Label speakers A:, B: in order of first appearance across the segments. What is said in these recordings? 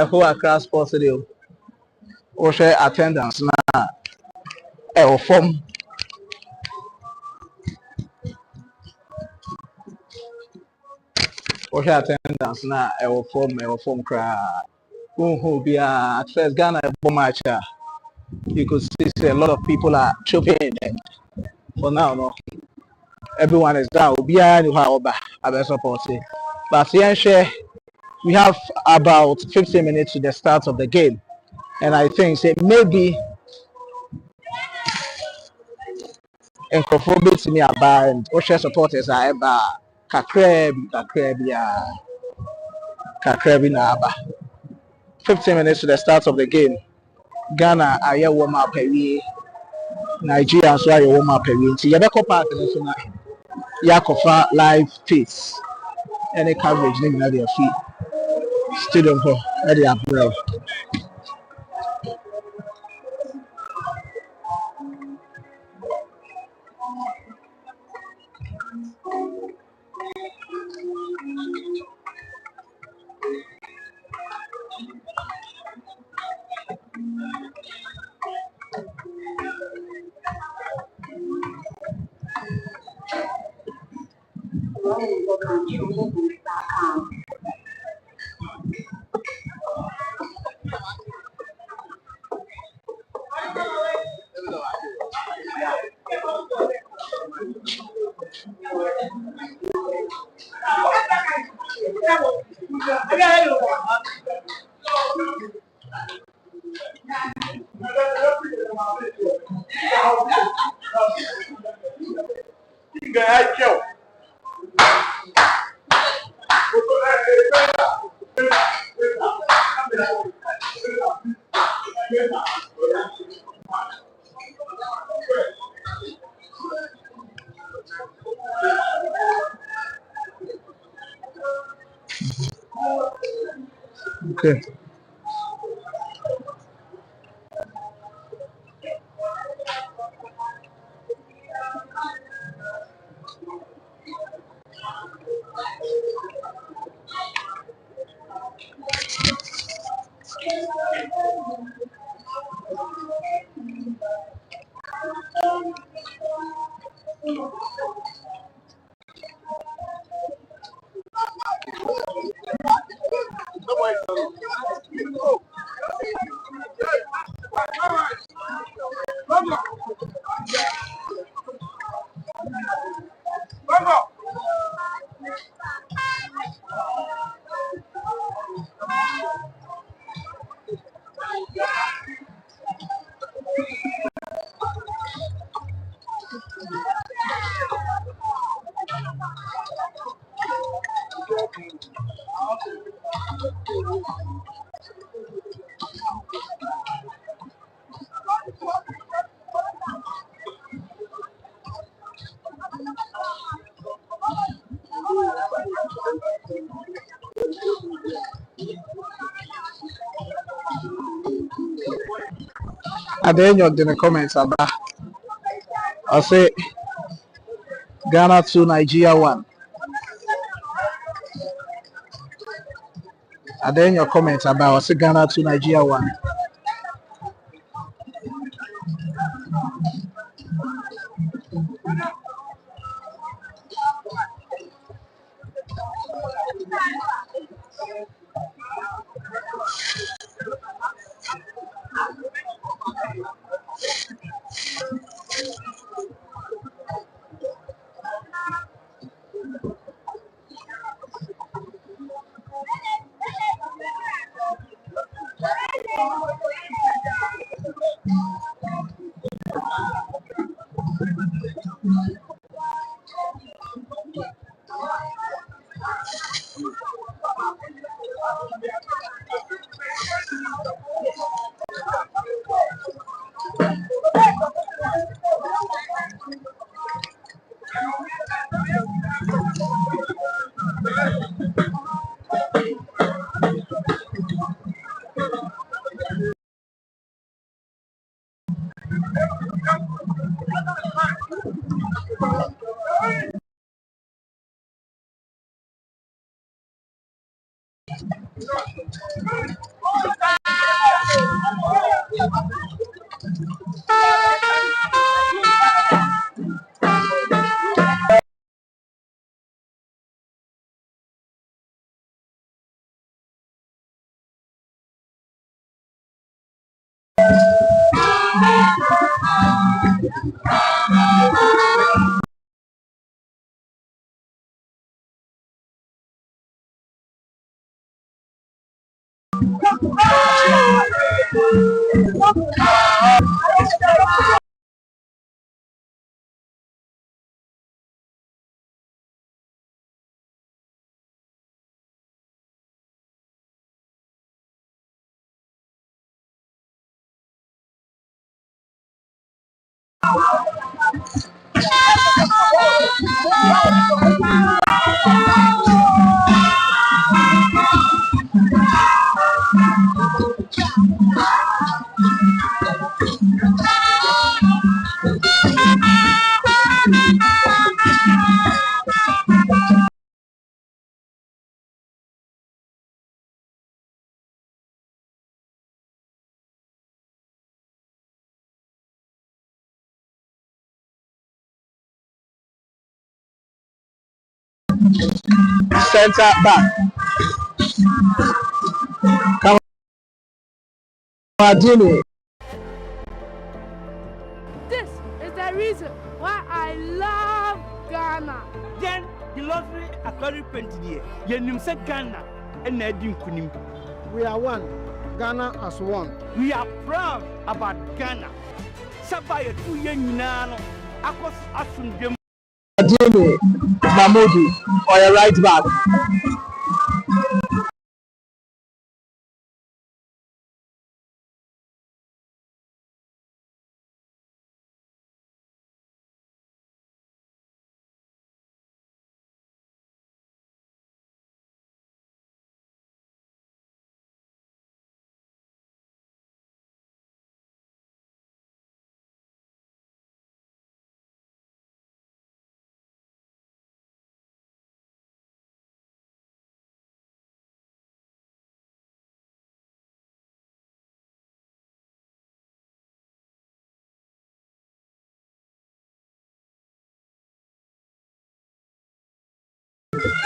A: whole Accra Sports Stadium. Or share attendance na form. Or share attendance na form cry. Who be at first Ghana match. You could see a lot of people are chopping in. For now, no. Everyone is down. We are supporting. But yeah, we have about 15 minutes to the start of the game. And I think say maybe Nkofo to me about and Osha supporters are about Kakrebi na aba. 15 minutes to the start of the game. Ghana are warm up away. Nigeria so are warm up away. So Yabeko Park na Yakofa live feeds. Any coverage na their feet. Stadium for ready up well. Okay. At the end of the comments about I'll say Ghana 2, Nigeria 1. At the end of your comments about I'll say Ghana 2, Nigeria 1. Center back. Kamadini.
B: This is the reason why I love Ghana.
C: Then the lottery aquarium painted here. Yenim se Ghana and Nadim Kunim.
D: We are one. Ghana as one.
C: We are proud about Ghana. Sabaya 2 years now. Akos Asun
A: Kamadini. Mahmoudi. Or your right back.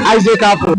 A: Isaac Afro.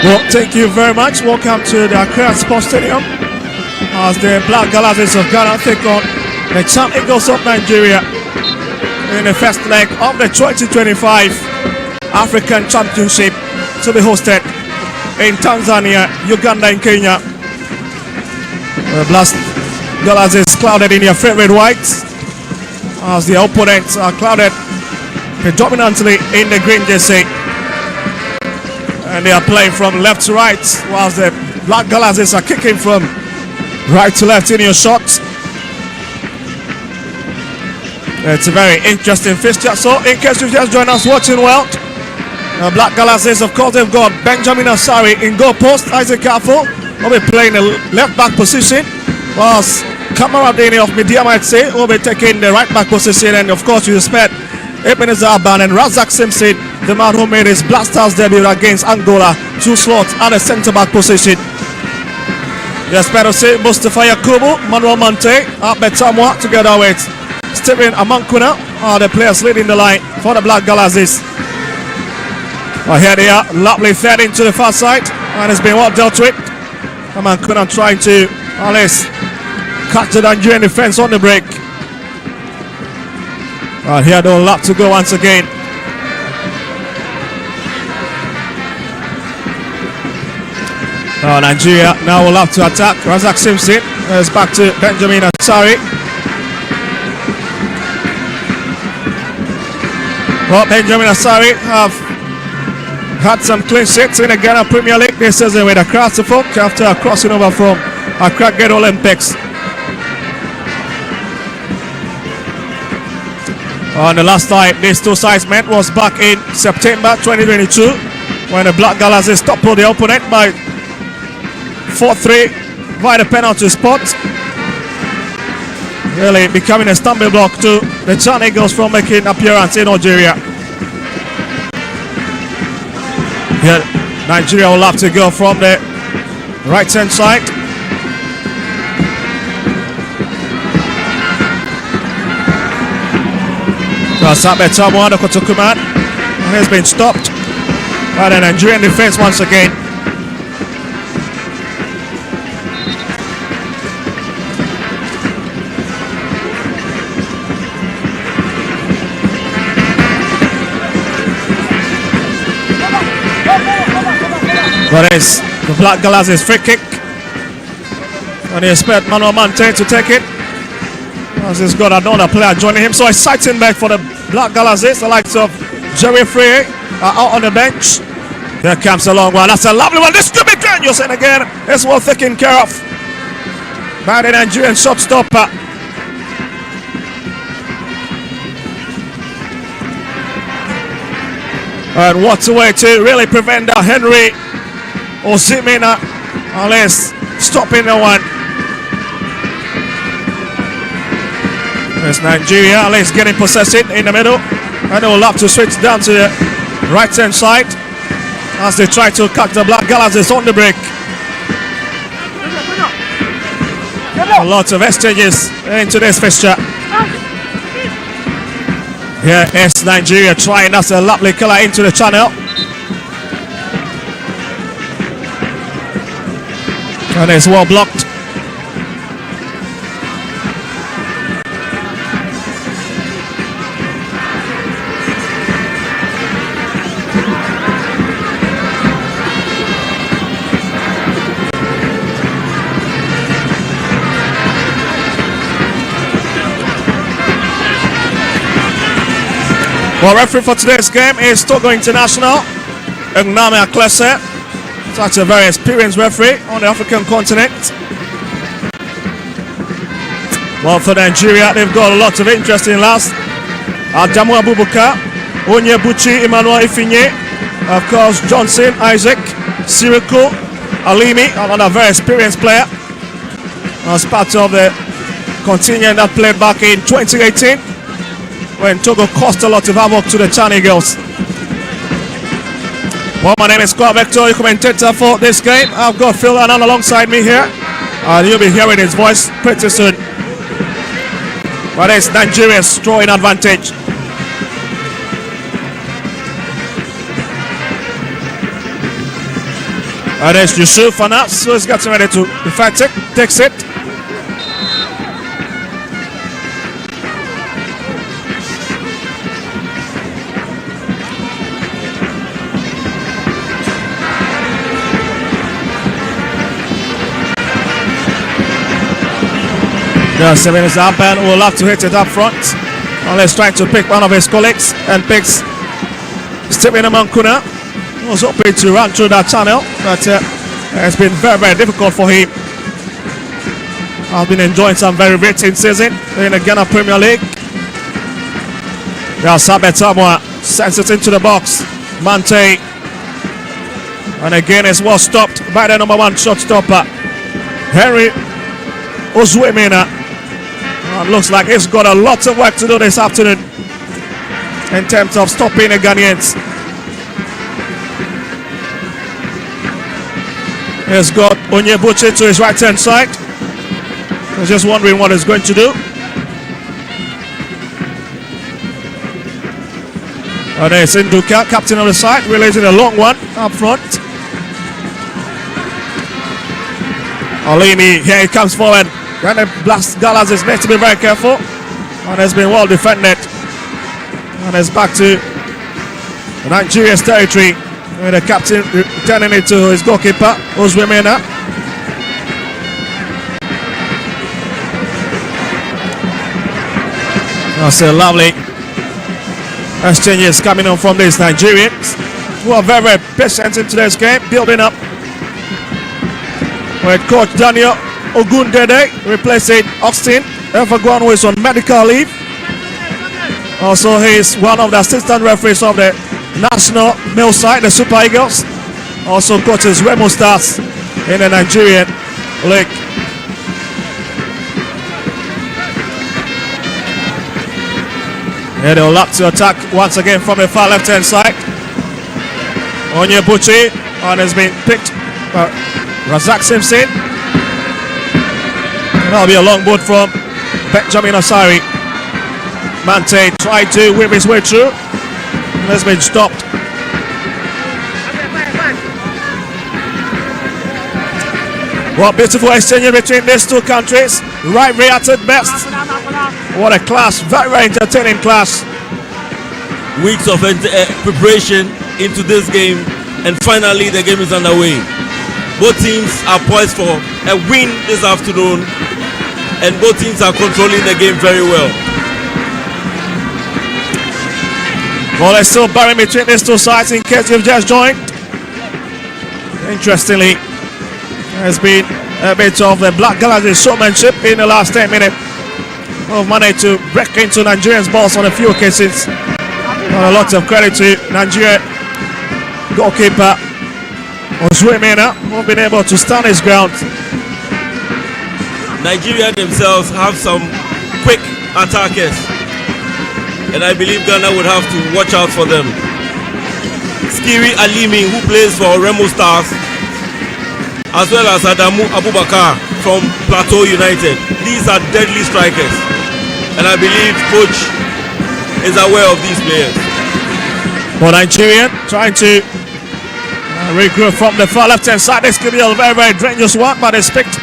E: Well, thank you very much. Welcome to the Accra Sports Stadium as the Black Galaxies of Ghana take on the Champ Eagles of Nigeria in the first leg of the 2025 African Championship to be hosted in Tanzania, Uganda and Kenya. The Black Galaxies clouded in their favorite whites as the opponents are clouded predominantly in the green jersey. And they are playing from left to right, whilst the Black Galaxies are kicking from right to left in your shots. It's a very interesting fixture. So, in case you've just joined us watching well, the Black Galaxies, of course, they've got Benjamin Asari in goal post. Isaac Carful will be playing the left back position, whilst Kamara Dini of Media might say will be taking the right back position. And of course, you expect Ebenezer Aban and Razak Simpson, the man who made his Black Stars debut against Angola, 2 slots at the centre back position. Yes, better say Mustafa Yakubu, Manuel Mante, Ahmed Tamwa, together with Stephen Amankuna are the players leading the line for the Black Galaxies. Here they are, lovely thread into the far side, and it's been well dealt with. Amankuna trying to at least catch the Nigerian defence on the break. Here they'll lap to go once again. Nigeria now will have to attack. Razak Simpson is back to Benjamin Asari. Well, Benjamin Asari have had some clean sheets in the Ghana Premier League this season with Accra Folk after crossing over from Accra Gate Olympics. The last time these two sides met was back in September 2022 when the Black Galaxies toppled the opponent by 4-3 via the penalty spot, really becoming a stumbling block to the Chan Eagles from making appearance in Algeria. Here, Nigeria will have to go from the right hand side. Sabe Tamwa, the Kotokuman, has been stopped by the Nigerian defense once again. But it's the Black Galaxies free kick, and they expect Manuel Mante to take it. As he's got another player joining him, so exciting back for the Black Galaxies. The likes of Jerry Frey are out on the bench. Here comes a long one. That's a lovely one. This could be dangerous, and again, it's well taken care of by the Nigerian shotstopper. And what a way to really prevent that Henry Osimena, unless stopping the one. There's Nigeria, at least getting possession in the middle, and they will have to switch down to the right hand side as they try to cut the Black Galaxies on the break. A lot of exchanges into this fixture. Here is Nigeria trying, that's a lovely killer into the channel. And it's well blocked. Well, referee for today's game is Togo International, Ngname Aklese. Such a very experienced referee on the African continent. Well, for Nigeria, they've got a lot of interesting lads. Adamu Abubakar, Onyebuchi Emmanuel Ifinye, of course Johnson Isaac, Siriko Alimi, another very experienced player, as part of the contingent that played back in 2018 when Togo caused a lot of havoc to the Chan Eagles. Well, my name is Scott Vector, your commentator for this game. I've got Phil Annan alongside me here, and you'll be hearing his voice pretty soon. But it's Nigeria's throwing advantage. And there's Yusuf Anas, who is getting ready to defend it, takes it. Yeah, 7 is up and will have to hit it up front. Unless trying to pick one of his colleagues and picks Stephen Amankuna. He was hoping to run through that channel, but it's been very, very difficult for him. I've been enjoying some very rating season in the Ghana Premier League. Yeah, Sabet Samoa sends it into the box. Mante. And again, it's well stopped by the number 1 shot stopper, Henry Ozuemena. Looks like he's got a lot of work to do this afternoon in terms of stopping the Ghanaians. He's got Onyebuchi to his right hand side. He's just wondering what he's going to do. And there's Induka, captain of the side, releasing a long one up front. Olimi, here he comes forward. And the Blast Galas is meant to be very careful. And has been well defended. And it's back to Nigeria's territory. With the captain returning it to his goalkeeper, Ozuemena. That's a lovely exchanges coming on from these Nigerians, who are very, very patient in today's game, building up. With coach Daniel Ogundede replacing Austin Evergwan, who is on medical leave. Also, he is one of the assistant referees of the national male side, the Super Eagles. Also coaches Remo Stars in the Nigerian league. And they'll look to attack once again from the far left hand side. Onyebuchi, and has been picked by Razak Simpson. That'll be a long boot from Benjamin Asari. Mante tried to whip his way through. Has been stopped. What beautiful exchange between these two countries. Rivalry at its best. What a class, very, very entertaining class.
F: Weeks of preparation into this game, and finally the game is underway. Both teams are poised for a win this afternoon, and both teams are controlling the game very well.
E: Well, there's still barring between these two sides in case you've just joined. Interestingly, there's been a bit of the Black Galaxy showmanship in the last 10 minutes of managed to break into Nigerians' balls on a few occasions. A lot of credit to Nigeria goalkeeper Ozuemena, who have been able to stand his ground.
F: Nigeria themselves have some quick attackers, and I believe Ghana would have to watch out for them. Skiri Alimi, who plays for Remo Stars, as well as Adamu Abubakar from Plateau United. These are deadly strikers, and I believe coach is aware of these players.
E: For Nigeria, trying to regroup from the far left hand side. This could be a very, very dangerous one, but it's picked.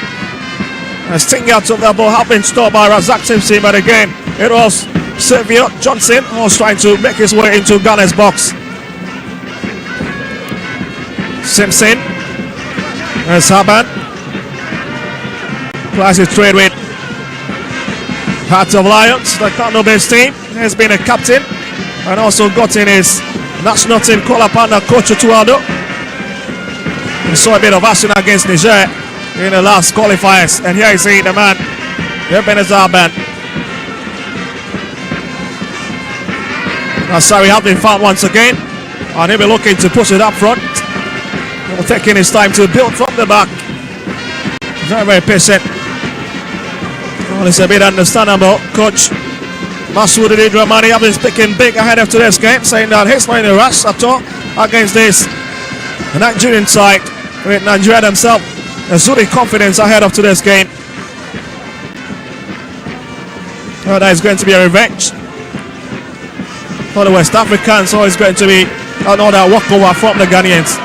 E: A sting out of the ball have been stopped by Razak Simpson, but again, it was Xavier Johnson who was trying to make his way into Ghana's box. Simpson, there's Haban, applies his trade with Heart of Lions, the Kano-based team. Has been a captain and also got in his national team call upon Coach Tuado. We saw a bit of action against Niger in the last qualifiers, and here you see the man, Ebenezer Aban. Asari have been found once again, and he'll be looking to push it up front. He'll taking his time to build from the back. Very, very patient. Well, it's a bit understandable. Coach Masoud Dramani have been speaking big ahead of today's game, saying that he's not in a rush at all against this Nigerian side. With Nigeria themselves exuding confidence ahead of today's game. Oh, that is going to be a revenge for the West Africans, so it's going to be another walkover from the Ghanaians.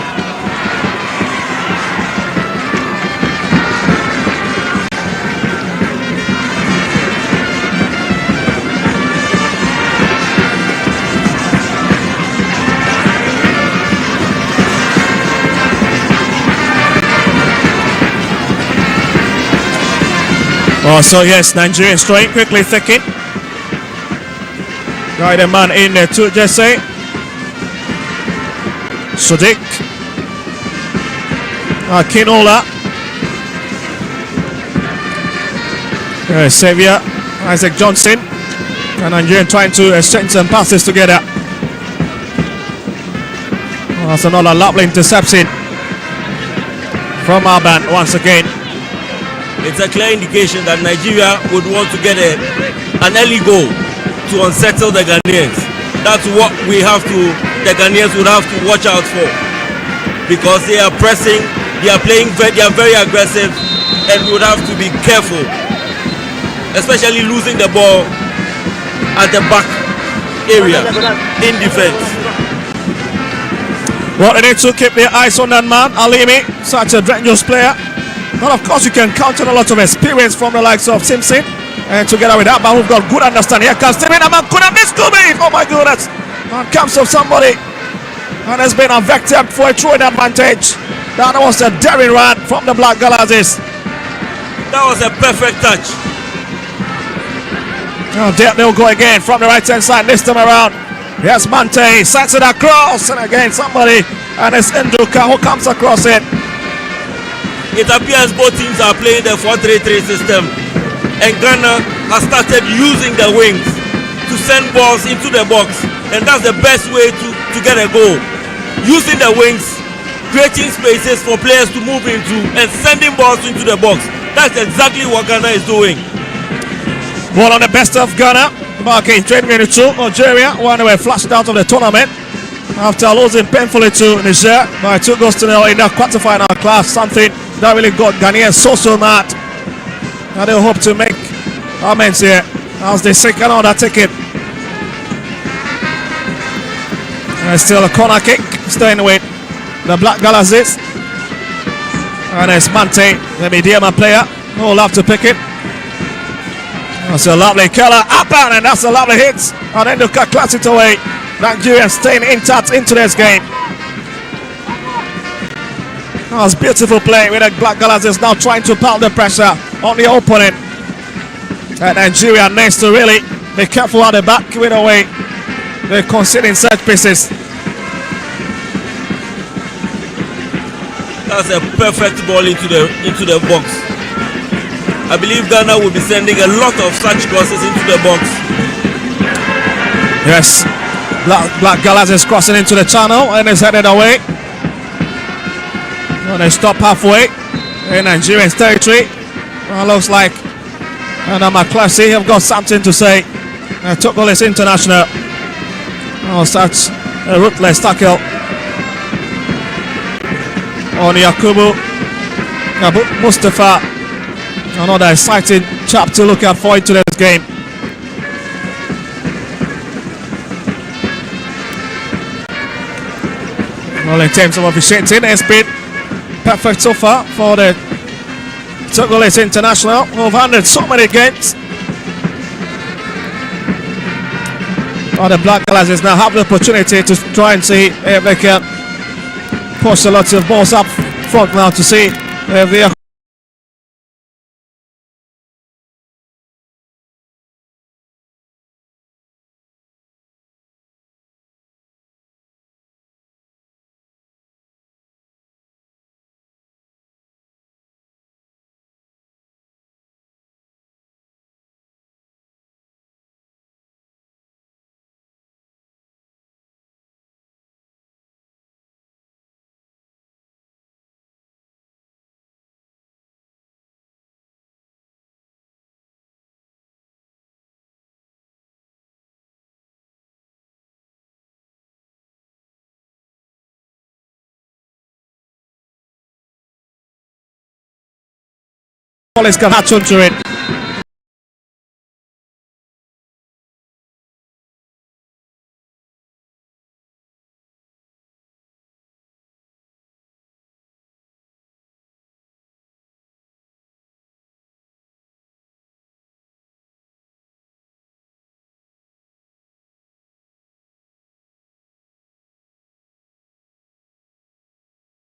E: Oh, so yes, Nigerian straight, quickly thinking. Got the man in there too, Jesse. Sadiq. Kinola. Xavier. Isaac Johnson. And Nigerian trying to exchange some passes together. Oh, that's another lovely interception from Arban once again.
F: It's a clear indication that Nigeria would want to get an early goal to unsettle the Ghanaians. That's what the Ghanaians would have to watch out for, because they are pressing, they are very aggressive, and we would have to be careful, especially losing the ball at the back area in defense.
E: Well, they need to keep their eyes on that man, Alimi, such a dangerous player. But of course, you can count on a lot of experience from the likes of Simpson. And together with that man who've got good understanding. Here comes Steven, a man could have missed Kubi. Oh my goodness. And comes of somebody. And has been a vector for a throwing advantage. That was a daring run from the Black Galaxies.
F: That was a perfect touch.
E: Oh, there they'll go again from the right hand side this time around. Yes, Mante sends it across. And again, somebody. And it's Nduka who comes across it.
F: It appears both teams are playing the 4-3-3 system. And Ghana has started using the wings to send balls into the box, and that's the best way to get a goal. Using the wings, creating spaces for players to move into, and sending balls into the box. That's exactly what Ghana is doing.
E: Ball on the best of Ghana. Back in 2022, Algeria, when they were flushed out of the tournament after losing painfully to Niger by 2 goals to 0 in the quarterfinal class. Something that really got Ghanaians so mad. Now they hope to make amends here as they seek another ticket. And still a corner kick, staying with the Black Galaxies. And it's Mante, the Mediama player, who will have to pick it. That's a lovely killer up and that's a lovely hit. And then Duka claps it away. Nigeria staying intact into this game. That was beautiful play with the Black Galaxies now trying to pound the pressure on the opponent. And Nigeria needs to really be careful at the back, giving away the conceding set pieces.
F: That's a perfect ball into the box. I believe Ghana will be sending a lot of such crosses into the box.
E: Yes, Black Galaxies crossing into the channel and is headed away. And they stop halfway in Nigerian territory. Looks like McClassy have got something to say. Togolese international. Such a ruthless tackle on Yakubu Mustafa. Another exciting chap to look out for into this game. Well, in terms of officiating, it's been perfect so far for the Togolese international, who've handled so many games. Well, the Black Galaxies now have the opportunity to try and see if they can push a lot of balls up front now to see if they are. Police can hatch onto it.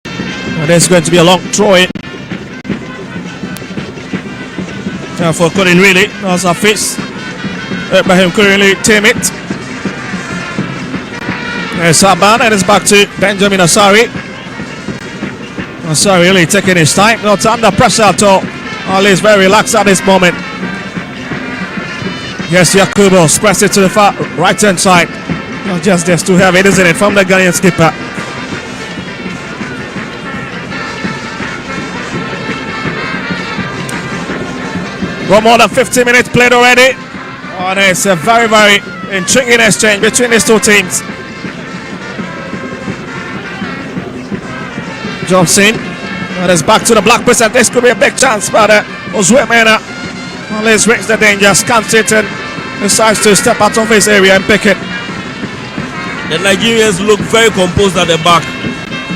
E: And there's going to be a long throw in. For couldn't really. That was a fist. Ibrahim couldn't really tame it. There's Saban, and it's back to Benjamin Asari. Asari really taking his time, not under pressure at all. Always very relaxed at this moment. Yes, Yakubu pressed it to the far right hand side. Not just too heavy, isn't it, from the Ghanaian skipper. Got more than 15 minutes played already. And it's a very, very intriguing exchange between these two teams. Johnson, and it's back to the black person. This could be a big chance, but Ozwe Mena always reaches the danger, scans it and decides to step out of his area and pick it.
F: The Nigerians look very composed at the back.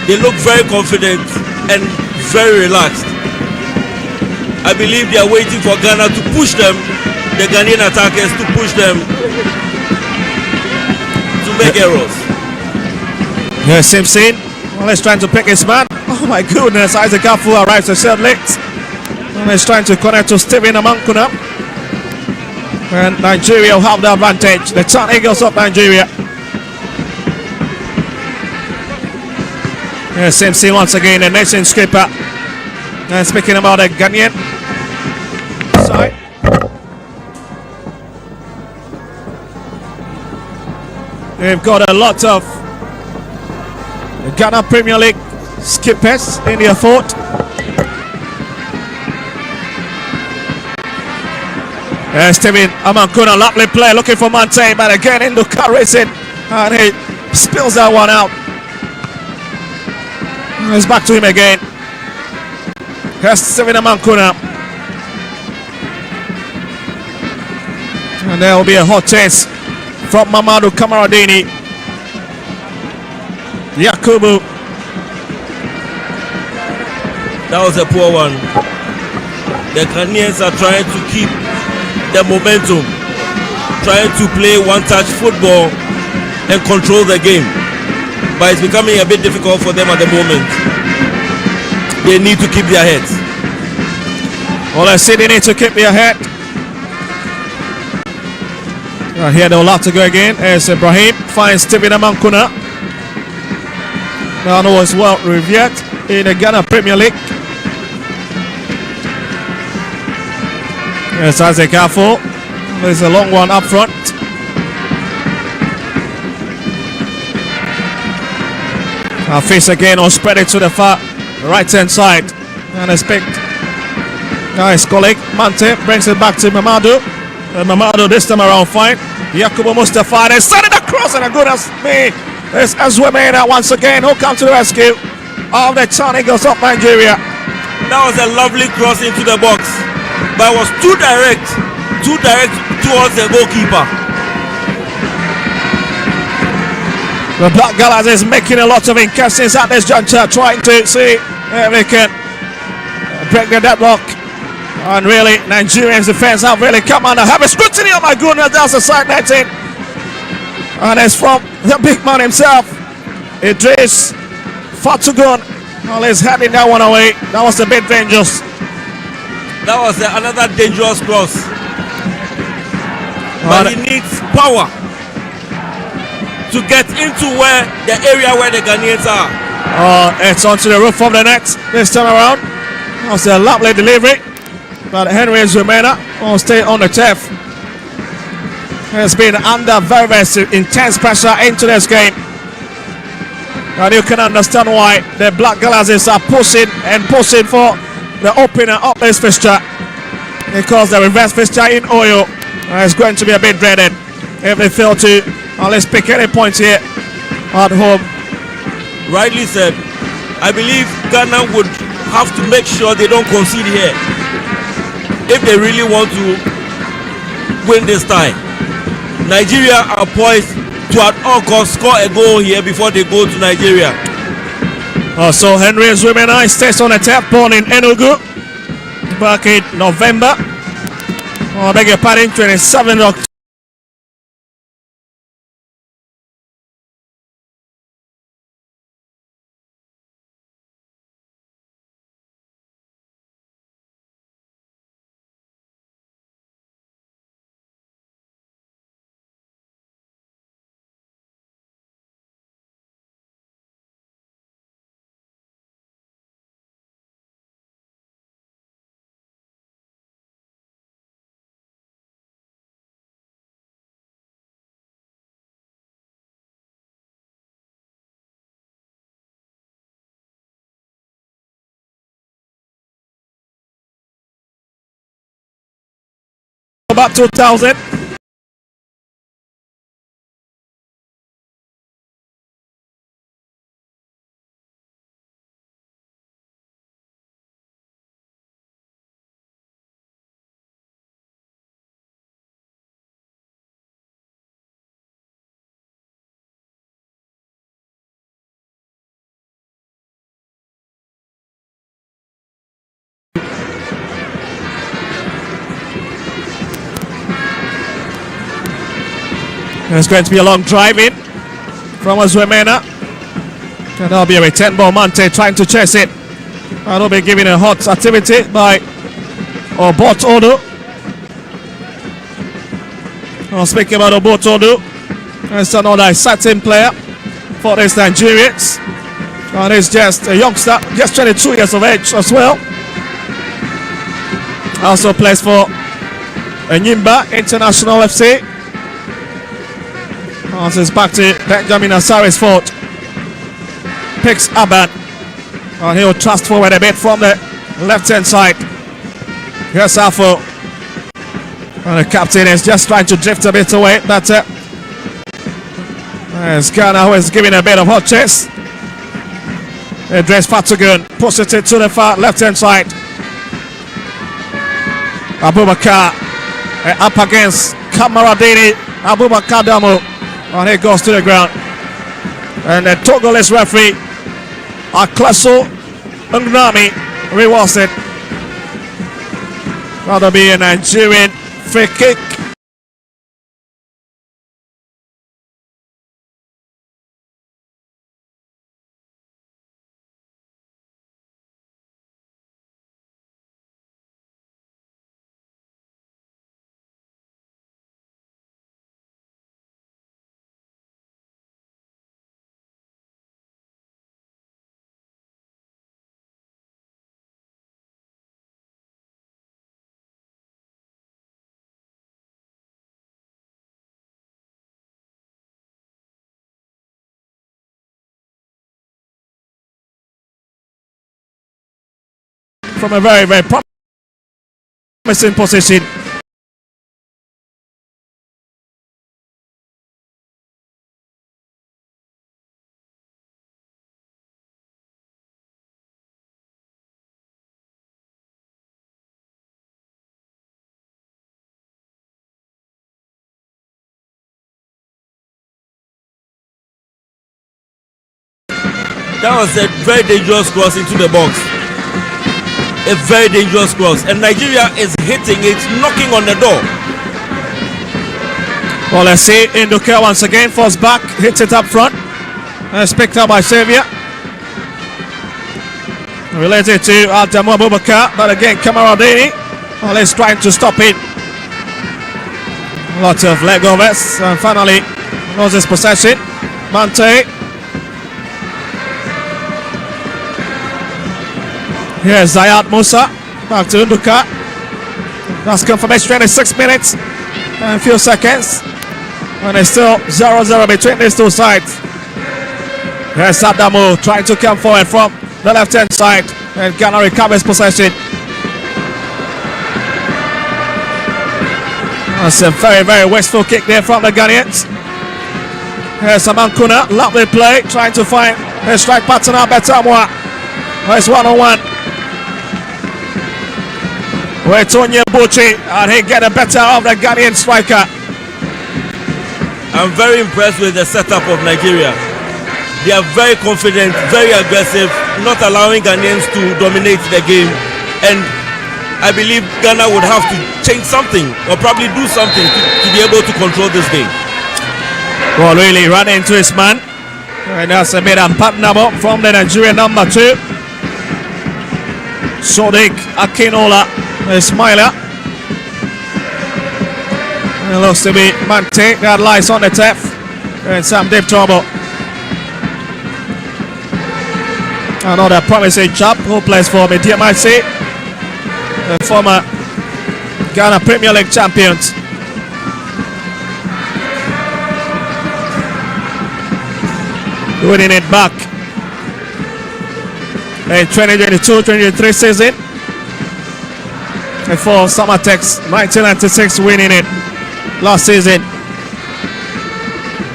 F: They look very confident and very relaxed. I believe they are waiting for Ghana to push them, the Ghanaian attackers to push them to make errors.
E: Yeah, Simpson, always trying to pick his man. Oh my goodness, Isaac Afu arrives to third legs. He's trying to connect to Stephen Amankuna. And Nigeria will have the advantage. The Tan Eagles of Nigeria. Yeah, Simpson once again, the nation skipper. And speaking about the Ghanaian side. They've got a lot of Ghana Premier League skippers in their fort. Stephen Amankuna, lovely play, looking for Mante, but again Induka racing, and he spills that one out. It's back to him again. Here's Stephen Amankuna. And there will be a hot chase from Mamadou Kamaradini. Yakubu.
F: That was a poor one. The Ghanaians are trying to keep the momentum, trying to play one-touch football and control the game. But it's becoming a bit difficult for them at the moment. They need to keep their heads.
E: Well, I say they need to keep their head. Here they'll have to go again as Ibrahim finds Stephen Amankuna. Now was well revered in the Ghana Premier League. Yes, Isaac Afu. There's a long one up front. Face again on spread it to the far right hand side. And expect nice colleague Mante brings it back to Mamadou. Mamadou this time around fine. Yakubu Mustafa is sending across, and goodness me, it's Ozwe Mena once again who comes to the rescue of the Tan Eagles of Nigeria.
F: That was a lovely cross into the box, but it was too direct towards the goalkeeper.
E: The Black Gallas is making a lot of incursions at this juncture, trying to see if they can break the deadlock. And really, Nigerians defense have really come under heavy scrutiny. Oh my goodness, that's a side netting. And it's from the big man himself, Idris Fatugun. Well, he's heading that one away. That was a bit dangerous.
F: That was another dangerous cross. But he needs power to get into the area where the Ghanaians are.
E: It's onto the roof of the net this time around. That was a lovely delivery. But Henry Zumena will stay on the turf. Has been under very, very intense pressure into this game. And you can understand why the Black Gallas are pushing for the opener of this fixture. Because the reverse fixture in Oyo is going to be a bit dreaded if they fail to at least pick any points here at home.
F: Rightly said. I believe Ghana would have to make sure they don't concede here if they really want to win this time. Nigeria are poised to at all costs score a goal here before they go to Nigeria.
E: So Henry Zumena stays on the tap born in Enugu back in November. I beg your pardon, 27th October. about 2000. There's going to be a long drive in from Azwemena. And that'll be a return ball. Mante trying to chase it. That'll be given a hot activity by Obot Odo. Speaking about Obot Odo, it's another exciting player for these Nigerians. And he's just a youngster, just 22 years of age as well. Also plays for Enyimba International FC. Passes back to Benjamin Asari's fault. Picks Abad. And he'll thrust forward a bit from the left-hand side. Here's Wafu. And the captain is just trying to drift a bit away. That's it. There's Ghana who is giving a bit of hot chase. Idris Fatugun pushes it to the far left-hand side. Abubakar up against Kamaradini. Abubakar Damo. And he goes to the ground. And the Togolese referee, Aklaso Ngnami, rewards it. That'll be a Nigerian free kick. From a very, very promising position.
F: That was a very dangerous cross into the box. A very dangerous cross, and Nigeria is hitting it, knocking on the door.
E: Well, let's see Induke once again, falls back, hits it up front, and it's picked up by Xavier. Related to Adamu Abubakar, but again Kamaradini, well, he's trying to stop it. Lots of leg overs, and finally loses possession. Mante. Here's Zayat Musa, back to Nduka. That's confirmation, 26 minutes and a few seconds. And it's still 0-0 between these two sides. Here's Adamu trying to come forward from the left-hand side. And Ghana recovers possession. That's a very, very wasteful kick there from the Ghanaians. Here's Amankuna, lovely play, trying to find his strike partner, Betamwa. It's one-on-one. Where Tonya Buchi, and he get a better of the Ghanaian striker.
F: I'm very impressed with the setup of Nigeria. They are very confident, very aggressive, not allowing Ghanaians to dominate the game. And I believe Ghana would have to change something or probably do something to be able to control this game.
E: Well, really run into his man. And that's a bit unpardonable from the Nigerian number 2. Sodiq Akinola. Smiler. It looks to be Mante that lies on the tap. And some deep trouble. Another promising chap who plays for Mediamaisi, the former Ghana Premier League champions. Winning it back in 2022-23 season. before Summertex 1996 winning it last season.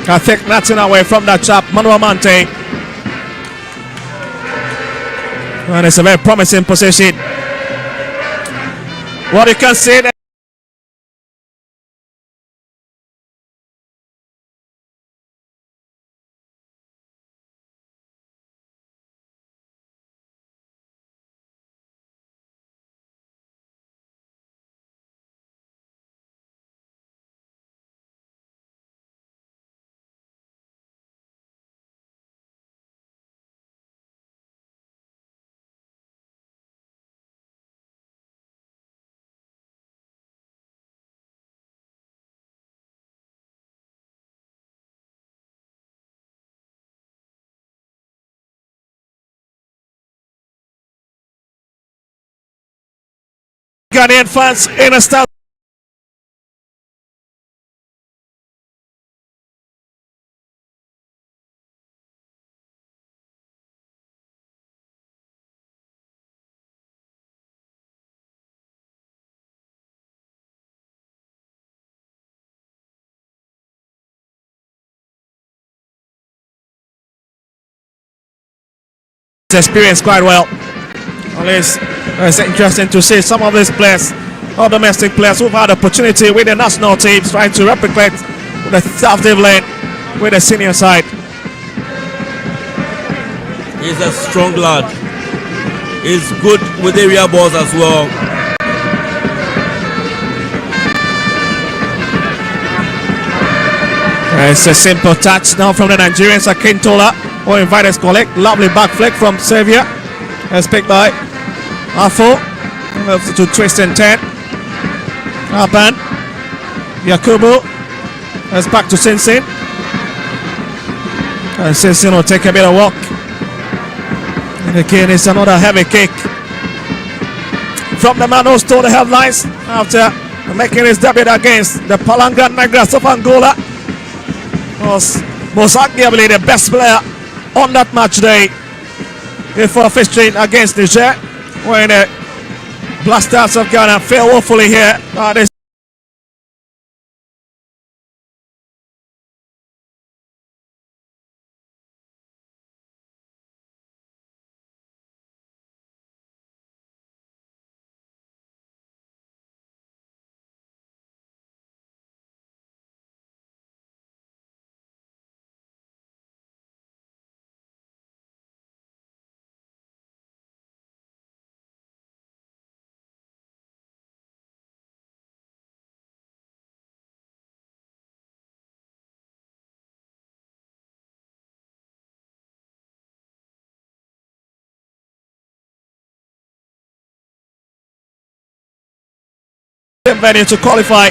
E: I think nothing away from that chap, Manuel Mante. And it's a very promising position. What you can see there. Ghanaian fans in a stand. Experience quite well. It's interesting to see some of these players, or domestic players, who've had opportunity with the national teams trying to replicate the stuff they've learned with the senior side.
F: He's a strong lad. He's good with area balls as well.
E: It's a simple touch now from the Nigerians. Akintola will invite his colleague. Lovely back flick from Xavier. As picked by Wafu. Moves to twist and turn. Aban. Yakubu. As back to Sinsin. And Sinsin will take a bit of walk. And again, it's another heavy kick from the man who stole the headlines after making his debut against the Palangran Negras of Angola. Was most arguably the best player on that match day before featuring against Niger, when the Blasters of Ghana fail woefully here. Venue to qualify.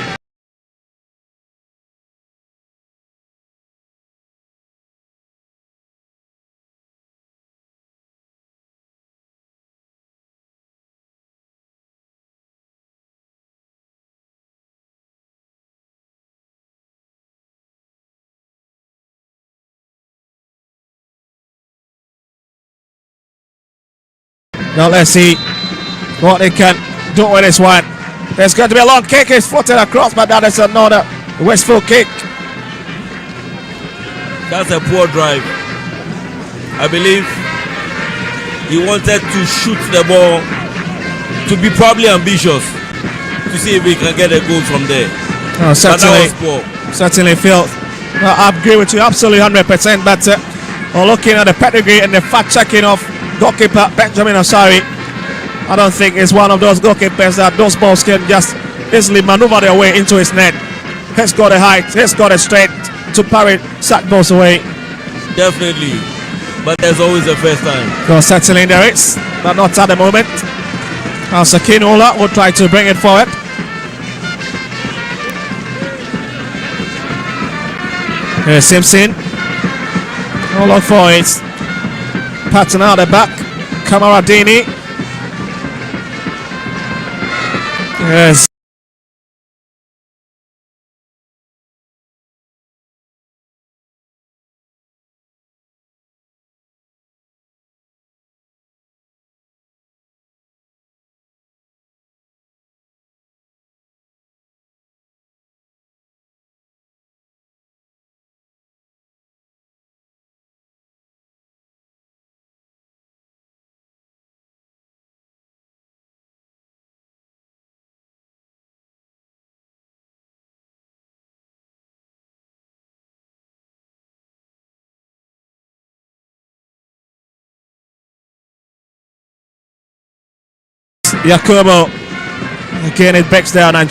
E: Now let's see what they can do with this one. There's going to be a long kick. It's footed across, but that is another wasteful kick.
F: That's a poor drive. I believe he wanted to shoot the ball, to be probably ambitious, to see if he can get a goal from there.
E: Oh, certainly,
F: but that was poor.
E: Certainly, Phil. I agree with you absolutely 100%. But looking at the pedigree and the fact checking of goalkeeper Benjamin Asari, I don't think it's one of those goalkeepers that those balls can just easily maneuver their way into his net. He's got the height, he's got the strength to parry sack balls away.
F: Definitely, but there's always a first time.
E: So certainly there is, but not at the moment. Sakinola will try to bring it forward. Here's Simpson. All on for it. Patton out the back. Kamaradini. Yes. Yakubu. Again, it breaks down and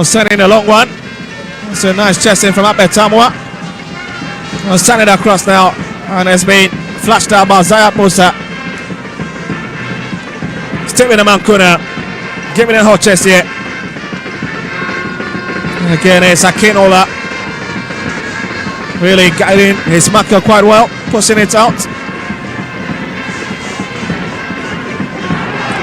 E: sending a long one. It's a nice chest in from up there, Tamwa. Sending it across now, and it's been flashed out by Zayat Musa. Stick with the Mankuna. Give me the hot chest here. Again, it's Akinola. Really guiding his marker quite well, pushing it out.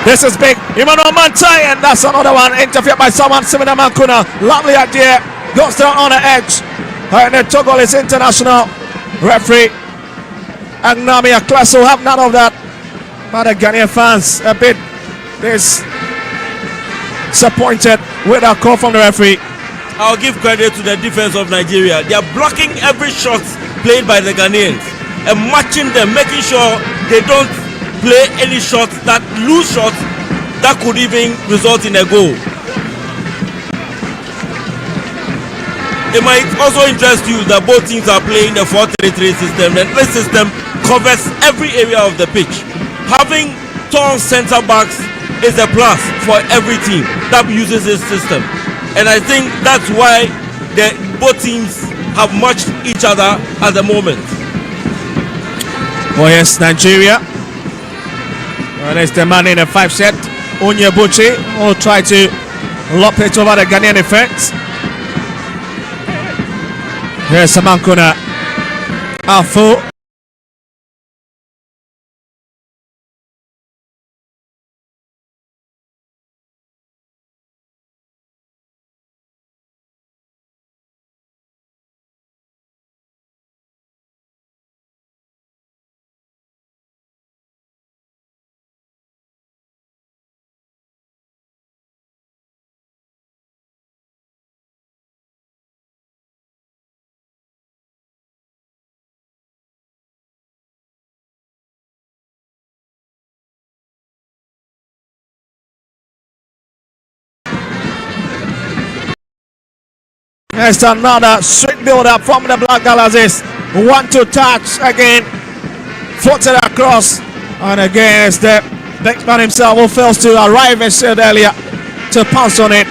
E: This is big. Emmanuel Mantai, and that's another one interfered by someone. Simina Mankuna. Lovely idea. Goes down on the edge. And the Togolese international referee Agnami Aklaso have none of that. But the Ghanaian fans a bit disappointed with a call from the referee.
F: I'll give credit to the defense of Nigeria. They are blocking every shot played by the Ghanaians and matching them, making sure they don't play any shots that lose shots that could even result in a goal. It might also interest you that both teams are playing the 4-3-3 system, and this system covers every area of the pitch. Having tall centre backs is a plus for every team that uses this system, and I think that's why both teams have matched each other at the moment.
E: Oh yes, Nigeria. Well, it's the man in a 5 set. Onyebuchi will try to lop it over the Ghanaian defense. Here's Samankuna. Wafu. There's another sweet build up from the Black Galaxies. 1-2 touch again. Floated across. And again, it's the big man himself who fails to arrive as said earlier to pounce on it.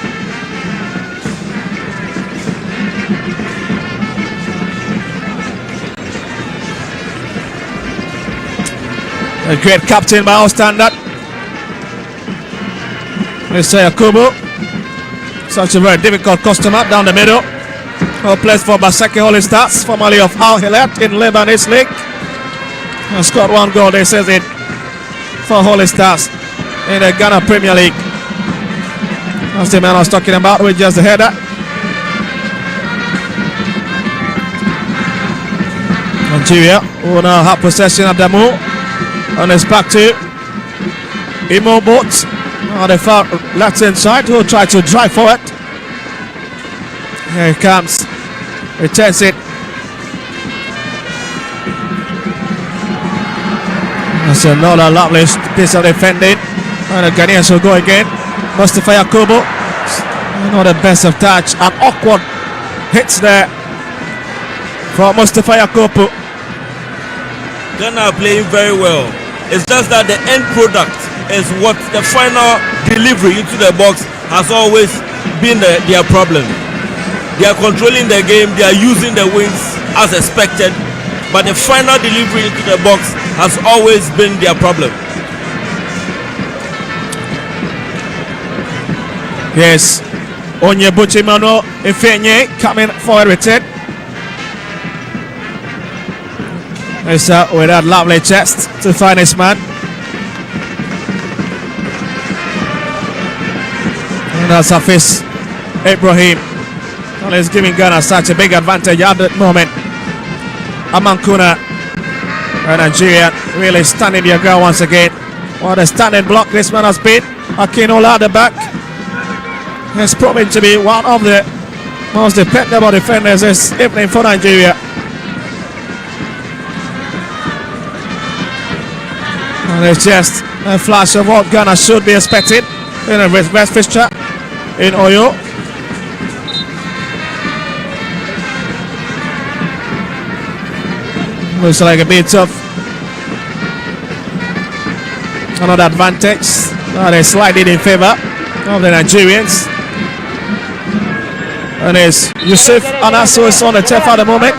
E: A great captain by our standard, Mr. Yakubu. Such a very difficult customer down the middle. Who plays for Baseke Holy Stars, formerly of Al Hilal in Lebanese League. And scored 1 goal this season for Holy Stars in the Ghana Premier League. That's the man I was talking about with just the header. Nigeria will now have possession of the move. And it's back to Imo Boat on the far left hand side, who will try to drive forward. Here he comes. Returns it. That's another lovely piece of defending. And the Ghanaians will go again. Mustafa Yakubu. Not the best of touch. An awkward hits there for Mustafa Yakubu.
F: Ghana are playing very well. It's just that the end product is what the final delivery into the box has always been their problem. They are controlling the game, they are using the wings as expected, but the final delivery into the box has always been their problem.
E: Yes, Onyebuchi Mano Ifenye coming forward with it. It's with that lovely chest to find his man. And that's Hafiz Ibrahim. Well, he's giving Ghana such a big advantage at that moment. Amankuna and Nigeria really standing their ground once again. What a standing block this man has been. Akinola at the back. He's proven to be one of the most dependable defenders this evening for Nigeria. And it's just a flash of what Ghana should be expecting in a best fixture in Oyo. Looks like a bit of another advantage. They're slightly in favor of the Nigerians. And it's Yusuf Anaso is on the turf at the moment.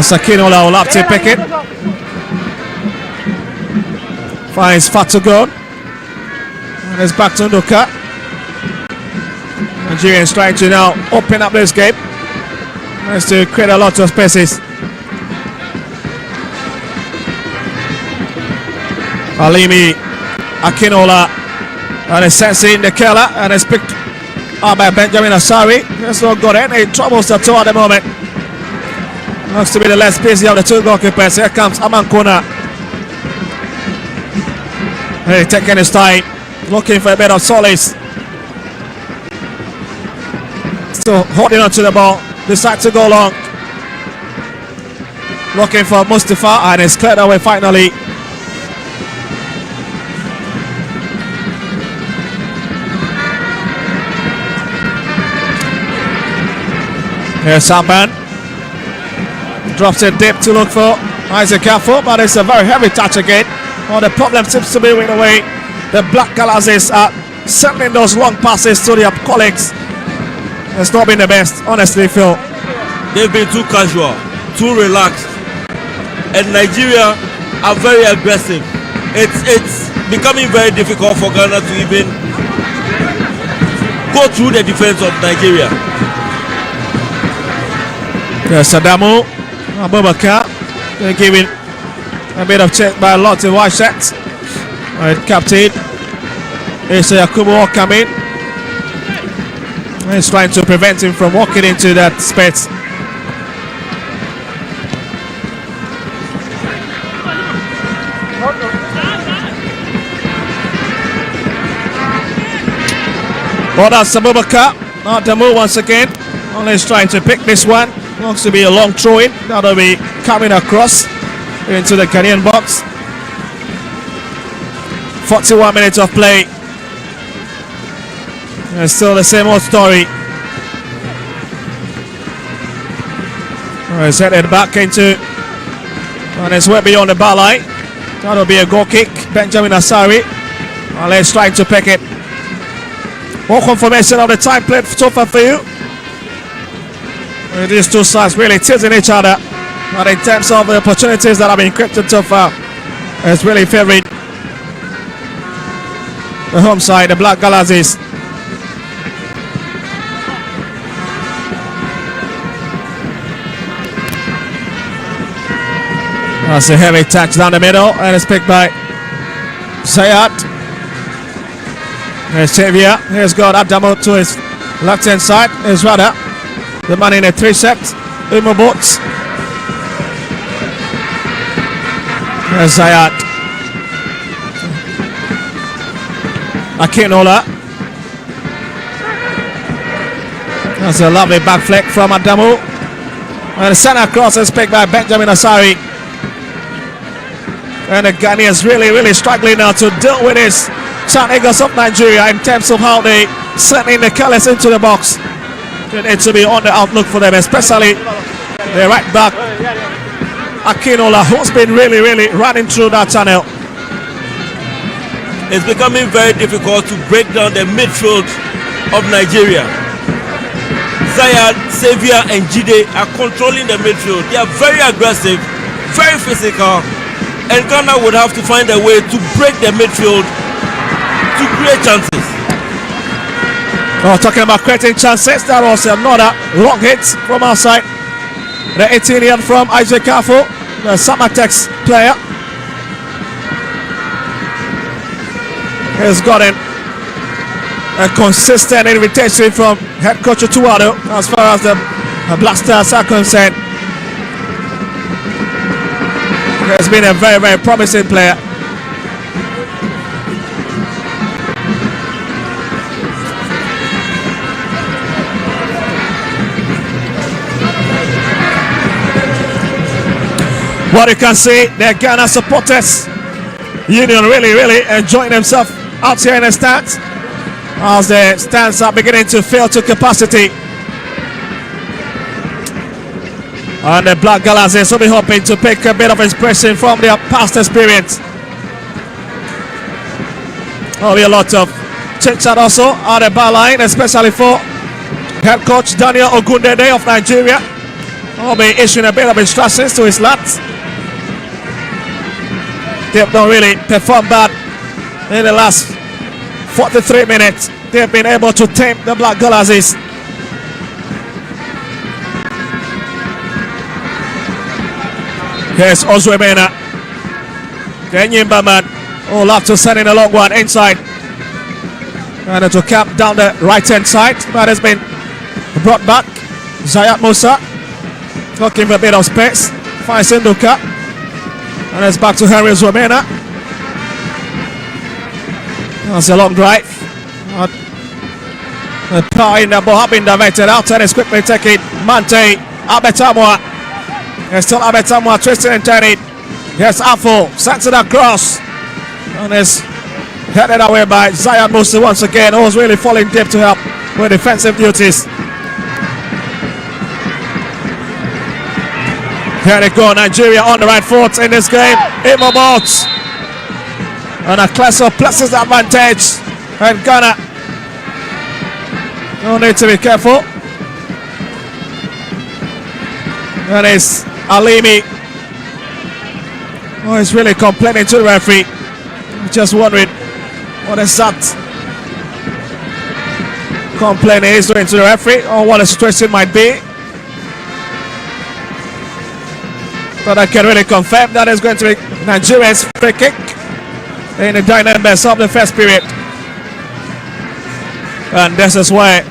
E: Sakinola will have to pick it. Finds Fatogon. And it's back to Nduka. Nigerians trying to now open up this game. Nice to create a lot of spaces. Alimi Akinola and it's sensing the killer and it's picked up by Benjamin Asari. He's not got any troubles at all at the moment. Looks to be the less busy of the two goalkeepers. Here comes Amankona. Hey, taking his time, looking for a bit of solace. Still holding on to the ball. Decides to go long. Looking for Mustafa and it's cleared away finally. Here's Samban. Drops it deep to look for Isaac Caffo, but it's a very heavy touch again. Oh, the problem seems to be with the way the Black Galaxies are sending those long passes to their colleagues. It's not been the best, honestly, Phil.
F: They've been too casual, too relaxed, and Nigeria are very aggressive. It's becoming very difficult for Ghana to even go through the defense of Nigeria.
E: Sadamu Abubakar giving a bit of check by Lotte Whiteshanks. Right, captain Issa Yakubu coming. He's trying to prevent him from walking into that space. Well, that's Abubakar. Not the move once again. Only is trying to pick this one. Looks to be a long throw in. That'll be coming across into the Ghanaian box. 41 minutes of play. And still the same old story. He's headed back into and it's way beyond the bar line. That'll be a goal kick. Benjamin Asari. And let's try to pick it. More confirmation of the time played so far for you. These two sides really teasing each other. But in terms of the opportunities that have been created so far, it's really favoring the home side, the Black Galaxies. That's a heavy touch down the middle, and it's picked by Sayat. Here's Xavier. Here's got Adamo to his left hand side. Here's Rada, the man in a 3 set. Umo Boats. There's Sayat. Akinola. That's a lovely back flick from Adamo. And the center cross is picked by Benjamin Asari. And the Ghanaians really struggling now to deal with this Chan Eagles of Nigeria in terms of how they send in the colours into the box. It needs to be on the outlook for them, especially the right back Akinola, who's been really running through that channel.
F: It's becoming very difficult to break down the midfield of Nigeria. Zayad, Xavier and Jide are controlling the midfield. They are very aggressive, very physical, and Ghana would have to find a way to break the midfield to create chances.
E: Oh, talking about creating chances, that was another long hit from outside. The 18-year-old from Isaac Caffo, the Samatex player. Has gotten a consistent invitation from head coach Tuwado as far as the Blasters are concerned. He has been a very promising player. What you can see, the Ghana supporters union really enjoying themselves out here in the stands as the stands are beginning to fill to capacity. And the Black Galaxies will be hoping to pick a bit of inspiration from their past experience. There'll be a lot of chit-chat also on the bar line, especially for head coach Daniel Ogundede of Nigeria. He'll be issuing a bit of instructions to his lads. They've not really performed bad in the last 43 minutes. They've been able to tame the Black Galaxies. Here's Ozwemena. Kenyimba man. Oh, love to send in a long one inside. And to cap down the right hand side. That has been brought back. Zayat Musa. Looking for a bit of space. Finds Sinduka. And it's back to Henry Ozwemena. That's a long drive. The power in the ball have been diverted out and it's quickly taking Mante Abetamwa. There's still Abetamwa twisting and turning. Yes, Wafu sends it across. And is headed away by Zion Musa once again, who's really falling deep to help with defensive duties. Here they go, Nigeria on the right foot in this game. Immobots. And a class of places advantage. And Ghana don't need to be careful. That is Alimi. Oh, he's really complaining to the referee. Just wondering what is that complaining he's doing to the referee or what the situation might be. But I can really confirm that is going to be Nigeria's free kick in the dynamics of the first period. And this is why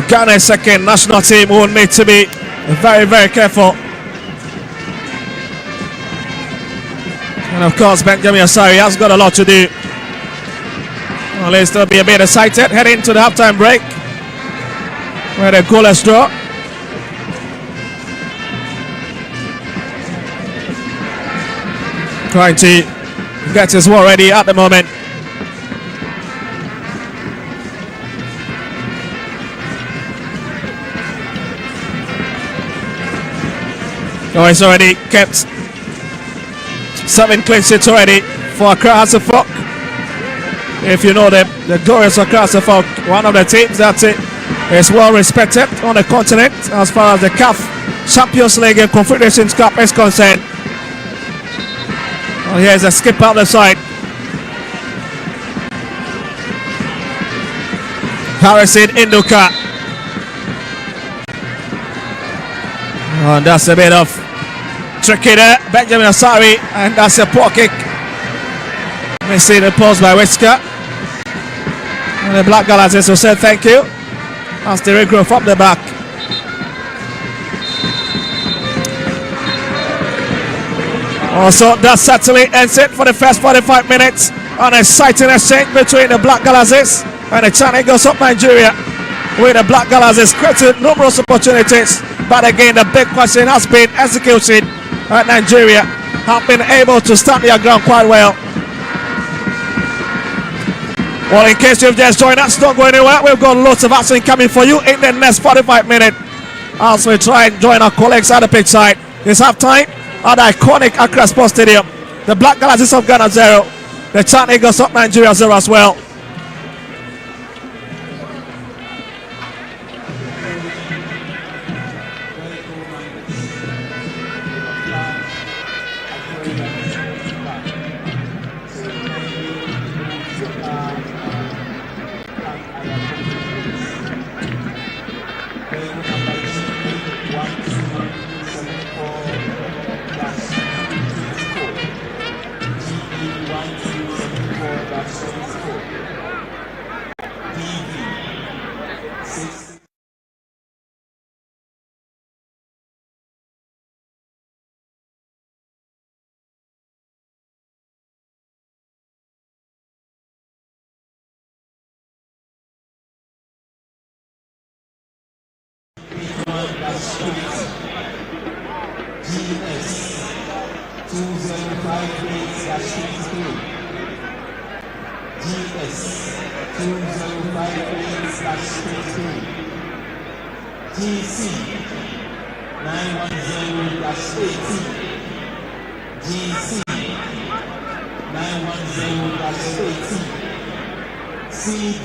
E: Ghana's second national team will need to be very careful. And of course, Benjamin Asari has got a lot to do. Well, he'll still be a bit excited heading to the halftime break where the goalless draw. Trying to get his war ready at the moment. Oh, he's already kept 7 clean sheets already for Accra Hasselhoff. If you know them, the glorious Accra Hasselhoff, one of the teams that is well respected on the continent as far as the CAF Champions League and Confederations Cup is concerned. Well, here's a skip out the side. Harrison Induka. Oh, and that's a bit of tricky there. Benjamin Asari, and that's a poor kick. Missing the post by Whisker. And the Black Galaxies will say thank you as they regroup from the back. Also, that certainly ends it for the first 45 minutes. An exciting exchange between the Black Galaxies and the Chan Eagles of Nigeria, with the Black Galaxies created numerous opportunities. But again, the big question has been executed. Nigeria have been able to stand their ground quite well. Well, in case you've just joined us, don't go anywhere. We've got lots of action coming for you in the next 45 minutes as we try and join our colleagues at the pitch side. It's halftime at the iconic Accra Sports Stadium. The Black Galaxies of Ghana 0, the Chan Eagles of Nigeria 0 as well.
G: GS 2058-23. GS 2058-23. GC 910-18. GC 910-18. CD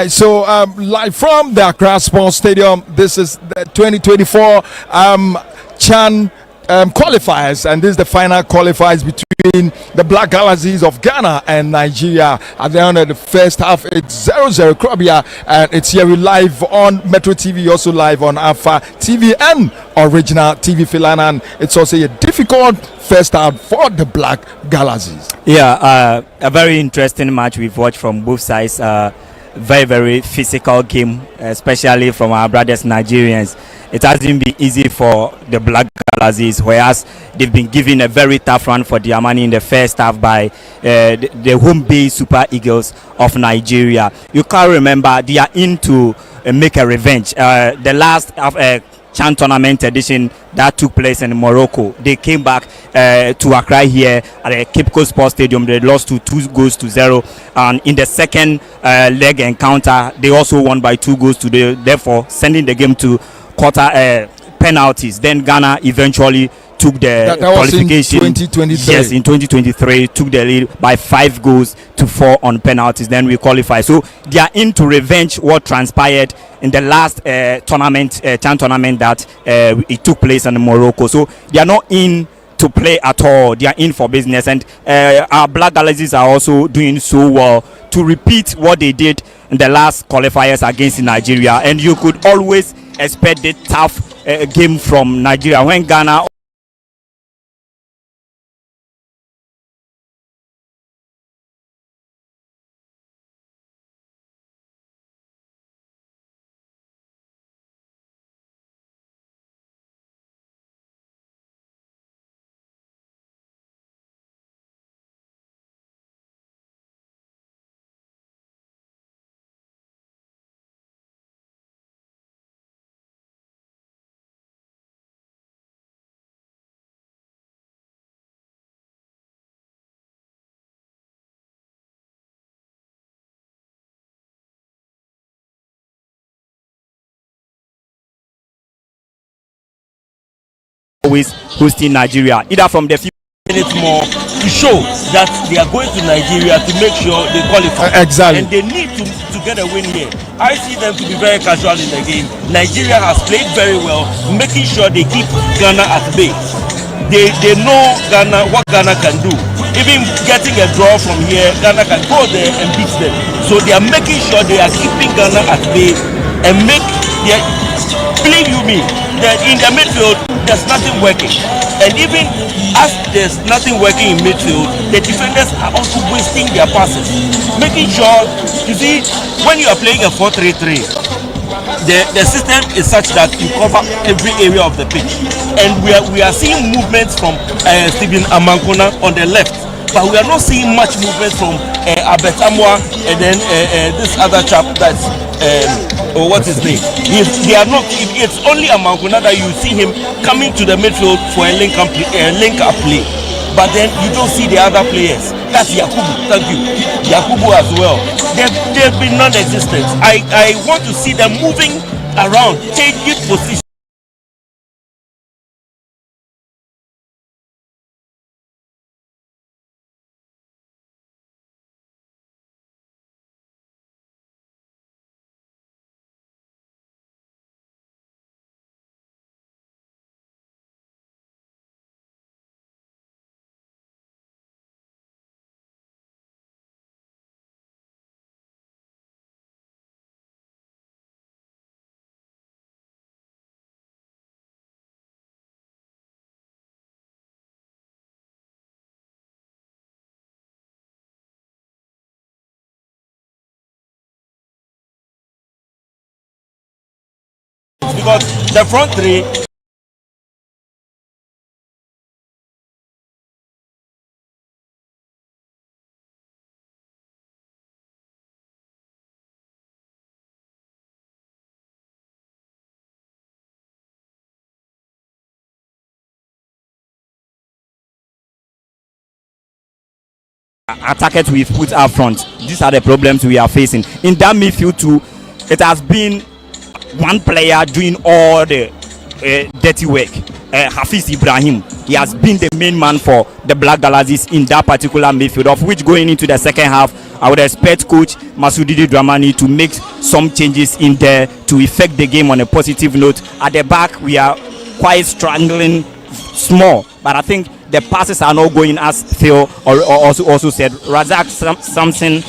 H: So live from the Accra Sports Stadium, this is the 2024 Chan qualifiers, and this is the final qualifiers between the Black Galaxies of Ghana and Nigeria. At the end of the first half, it's 0-0 Krabia, and it's here live on Metro TV, also live on Alpha TV and Original TV Filana, and it's also a difficult first half for the Black Galaxies.
I: Yeah, a very interesting match we've watched from both sides. Very, very physical game, especially from our brothers Nigerians. It hasn't been easy for the Black Galaxies, whereas they've been given a very tough run for their money in the first half by the home base Super Eagles of Nigeria. You can remember they are in to make a revenge. The last Chan tournament edition that took place in Morocco, they came back to Accra here at the Cape Coast Sports Stadium. They lost to 2-0, and in the second leg encounter they also won by 2-0, therefore sending the game to quarter penalties. Then Ghana eventually took the qualification.
H: Was in 2023.
I: Yes, in 2023 took the lead by 5-4 on penalties. Then we qualify. So they are in to revenge what transpired in the last tournament, Chan tournament that it took place in Morocco. So they are not in to play at all. They are in for business, and our Black Galaxies are also doing so well to repeat what they did in the last qualifiers against Nigeria. And you could always expect the tough game from Nigeria when Ghana always hosting Nigeria, either from the
F: minutes more to show that they are going to Nigeria to make sure they qualify.
H: Exactly.
F: And they need to get a win here. I see them to be very casual in the game. Nigeria has played very well, making sure they keep Ghana at bay. They know Ghana, what Ghana can do. Even getting a draw from here, Ghana can go there and beat them. So they are making sure they are keeping Ghana at bay and make their, believe you me, that in the midfield there's nothing working. And even as there's nothing working in midfield, the defenders are also wasting their passes. Making sure, you see, when you are playing a 4-3-3, the system is such that you cover every area of the pitch. And we are seeing movements from Stephen Amankona on the left, but we are not seeing much movement from Albert Amwa and then this other chap that's what's his name? They are not. It's only Amankona that you see him coming to the midfield for a link up play. But then you don't see the other players. That's Yakubu. Thank you, Yakubu as well. They've been non-existent. I want to see them moving around, changing position. because the front three.
I: Attackers we've put up front. These are the problems we are facing. In that midfield too, it has been one player doing all the dirty work. Hafiz Ibrahim, he has been the main man for the Black Galaxies in that particular midfield, of which going into the second half, I would expect coach Masudi Dramani to make some changes in there to effect the game on a positive note. At the back, we are quite struggling small, but I think the passes are not going as Theo also said. Razak Samson,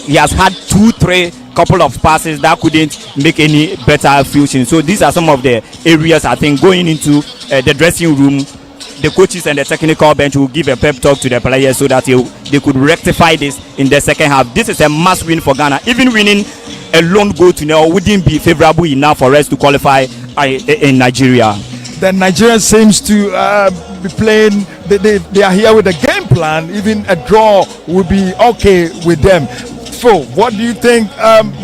I: he has had 2-3 couple of passes that couldn't make any better fusion. So these are some of the areas I think going into the dressing room. The coaches and the technical bench will give a pep talk to the players so that they could rectify this in the second half. This is a must win for Ghana. Even winning a lone goal to now wouldn't be favorable enough for us to qualify in Nigeria.
H: The Nigeria seems to be playing. They are here with a game plan. Even a draw would be okay with them. So, what do you think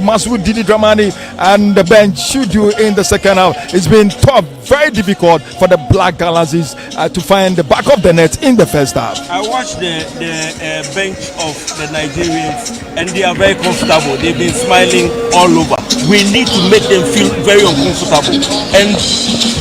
H: Masud Didi Dramani and the bench should do in the second half? It's been tough, very difficult for the Black Galaxies to find the back of the net in the first half.
F: I watched the bench of the Nigerians and they are very comfortable. They've been smiling all over. We need to make them feel very uncomfortable. And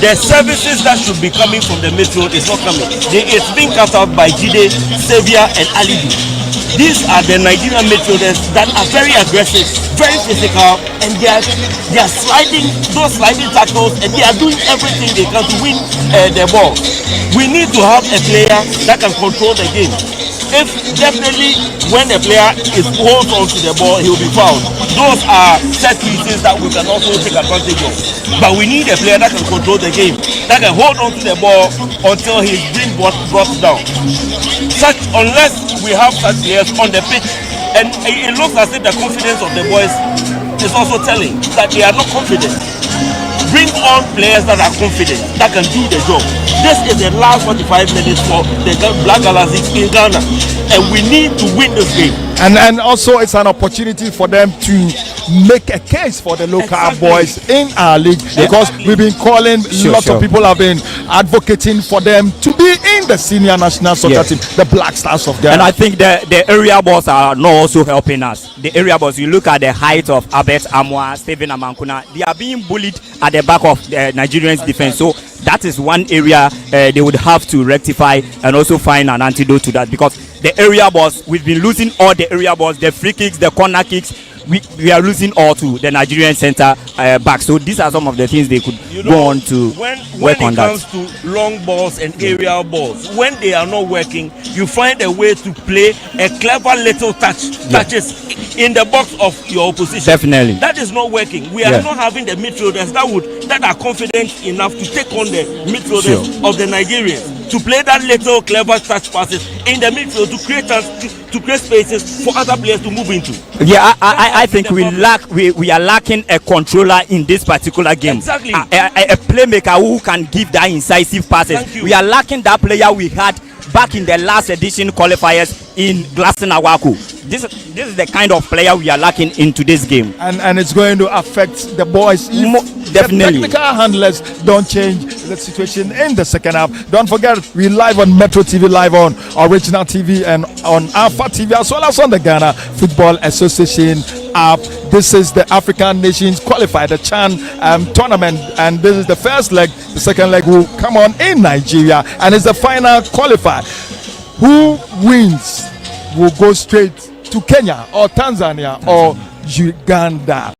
F: the services that should be coming from the midfield is not coming. It's being cut out by Jide, Xavier and Alidu. These are the Nigerian midfielders that are very aggressive, very physical, and they are sliding those sliding tackles, and they are doing everything they can to win the ball. We need to have a player that can control the game. If definitely when the player holds on to the ball, he will be fouled. Those are set pieces that we can also take advantage of. But we need a player that can control the game, that can hold on to the ball until he's being brought down. Unless we have such players on the pitch, and it looks as if the confidence of the boys is also telling that they are not confident. Bring on players that are confident, that can do the job. This is the last 45 minutes for the Black Galaxies in Ghana, and we need to win this game.
H: And also it's an opportunity for them to make a case for the local boys in our league, because we've been calling, lots of people have been advocating for them to be in the senior national soccer team, the Black Stars of Ghana.
I: And I think the area balls are not also helping us. The area balls, you look at the height of Abet Amwa, Stephen Amankuna, they are being bullied at the back of the Nigerians defense. So that is one area they would have to rectify and also find an antidote to that, because the area balls, we've been losing all the area balls, the free kicks, the corner kicks, we are losing all to the Nigerian center back. So these are some of the things they could go on to work on that.
F: When it comes to long balls and aerial balls, when they are not working, you find a way to play a clever little touches in the box of your opposition.
I: Definitely.
F: That is not working. We are not having the midfielders that are confident enough to take on the midfielders of the Nigerians, to play that little clever touch passes in the midfield to create spaces for other players to move into.
I: Yeah, I think we are lacking a controller in this particular game.
F: Exactly.
I: A playmaker who can give that incisive passes. We are lacking that player we had back in the last edition qualifiers in Glasson Awaku. This is the kind of player we are lacking in today's game.
H: And it's going to affect the boys if
I: definitely
H: the technical handlers don't change the situation in the second half. Don't forget, we live on Metro TV, live on Original TV and on Alpha TV, as well as on the Ghana Football Association app. This is the African Nations Qualifier, the CHAN tournament, and this is the first leg. The second leg will come on in Nigeria, and it's the final qualifier. Who wins will go straight to Kenya or Tanzania or Uganda.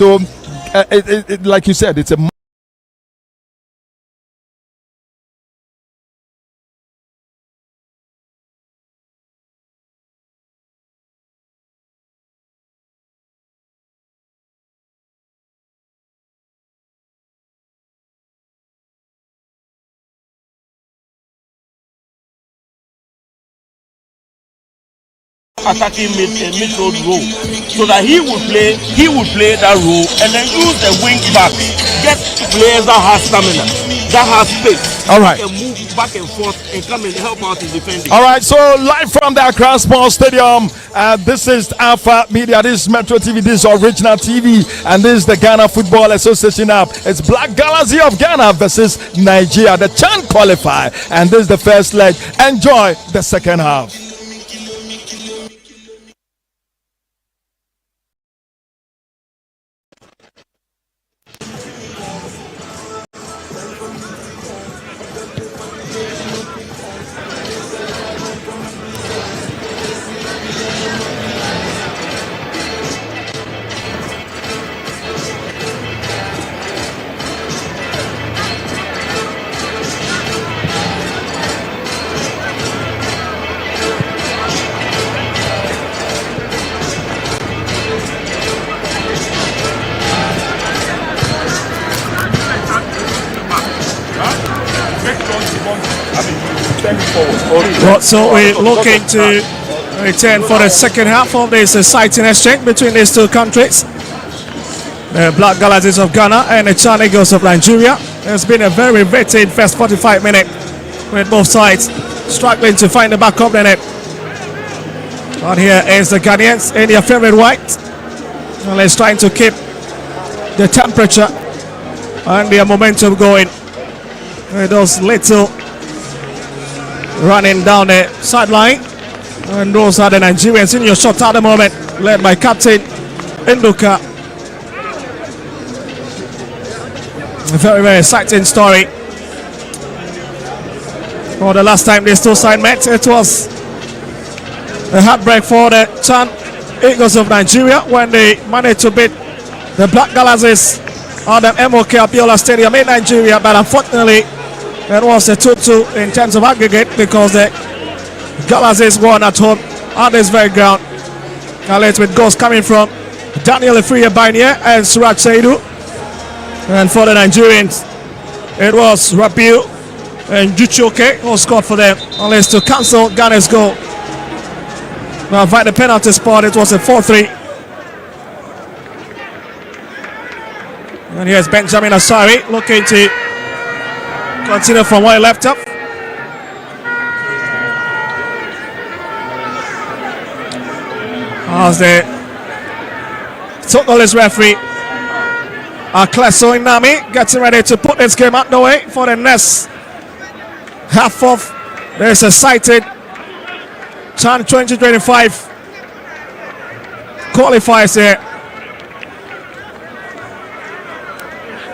H: So, like you said, it's a
F: attacking midfield role, so that he would play that role and then use the wing back, get players that have stamina, that have space.
H: All right.
F: Can move back and forth and come and help out in defending.
H: All right, so live from the Accra Sports Stadium, this is Alpha Media, this is Metro TV, this is Original TV, and this is the Ghana Football Association app. It's Black Galaxy of Ghana versus Nigeria, the CHAN qualifier, and this is the first leg. Enjoy the second half.
E: Right, so we're looking to return for the second half of this exciting exchange between these two countries. The Black Galaxies of Ghana and the CHAN Eagles of Nigeria. It's been a very vetted first 45 minutes with both sides struggling to find the back of the net. But here is the Ghanaians in their favorite white. And they're trying to keep the temperature and their momentum going with those little running down the sideline, and those are the Nigerians in your shot at the moment, led by Captain Nduka. A very, very exciting story. For the last time these two sides met, it was a heartbreak for the CHAN Eagles of Nigeria when they managed to beat the Black Galaxies at the MOK Abiola Stadium in Nigeria, but unfortunately it was a 2-2 in terms of aggregate because the Galaxies won at home at this very ground. Let's with goals coming from Daniel Efriye Banier and Suraj Saidu. And for the Nigerians, it was Rabiu and Juchoke who scored for them. Unless to cancel Ghana's goal. Now, by the penalty spot, it was a 4-3. And here's Benjamin Asari looking to continue from where he left up. As the Togolese referee Akleso Inami getting ready to put this game out the way for the next half of this excited CHAN 2025 qualifiers here.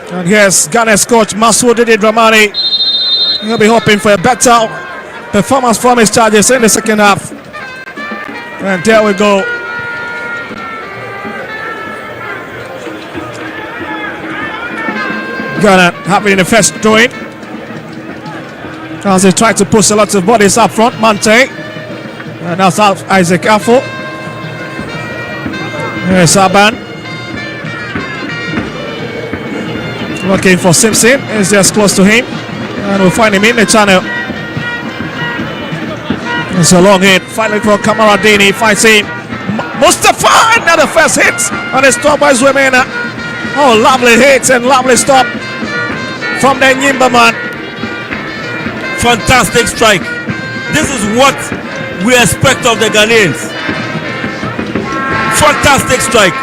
E: And here's Ghana's coach Masoud Dramani. He'll be hoping for a better performance from his charges in the second half. And there we go. Ghana having the first throwing as they try to push a lot of bodies up front. Mante, and that's Isaac Afo. Here's Saban looking for Simpson. He's just close to him, and we'll find him in the channel. It's a long hit finally from Kamaradini. Finds him. Mustafa, another first hit on the stop by Zwemena. Oh, lovely hit and lovely stop from the Nyimba man.
F: Fantastic strike. This is what we expect of the Ghanaians. Fantastic strike.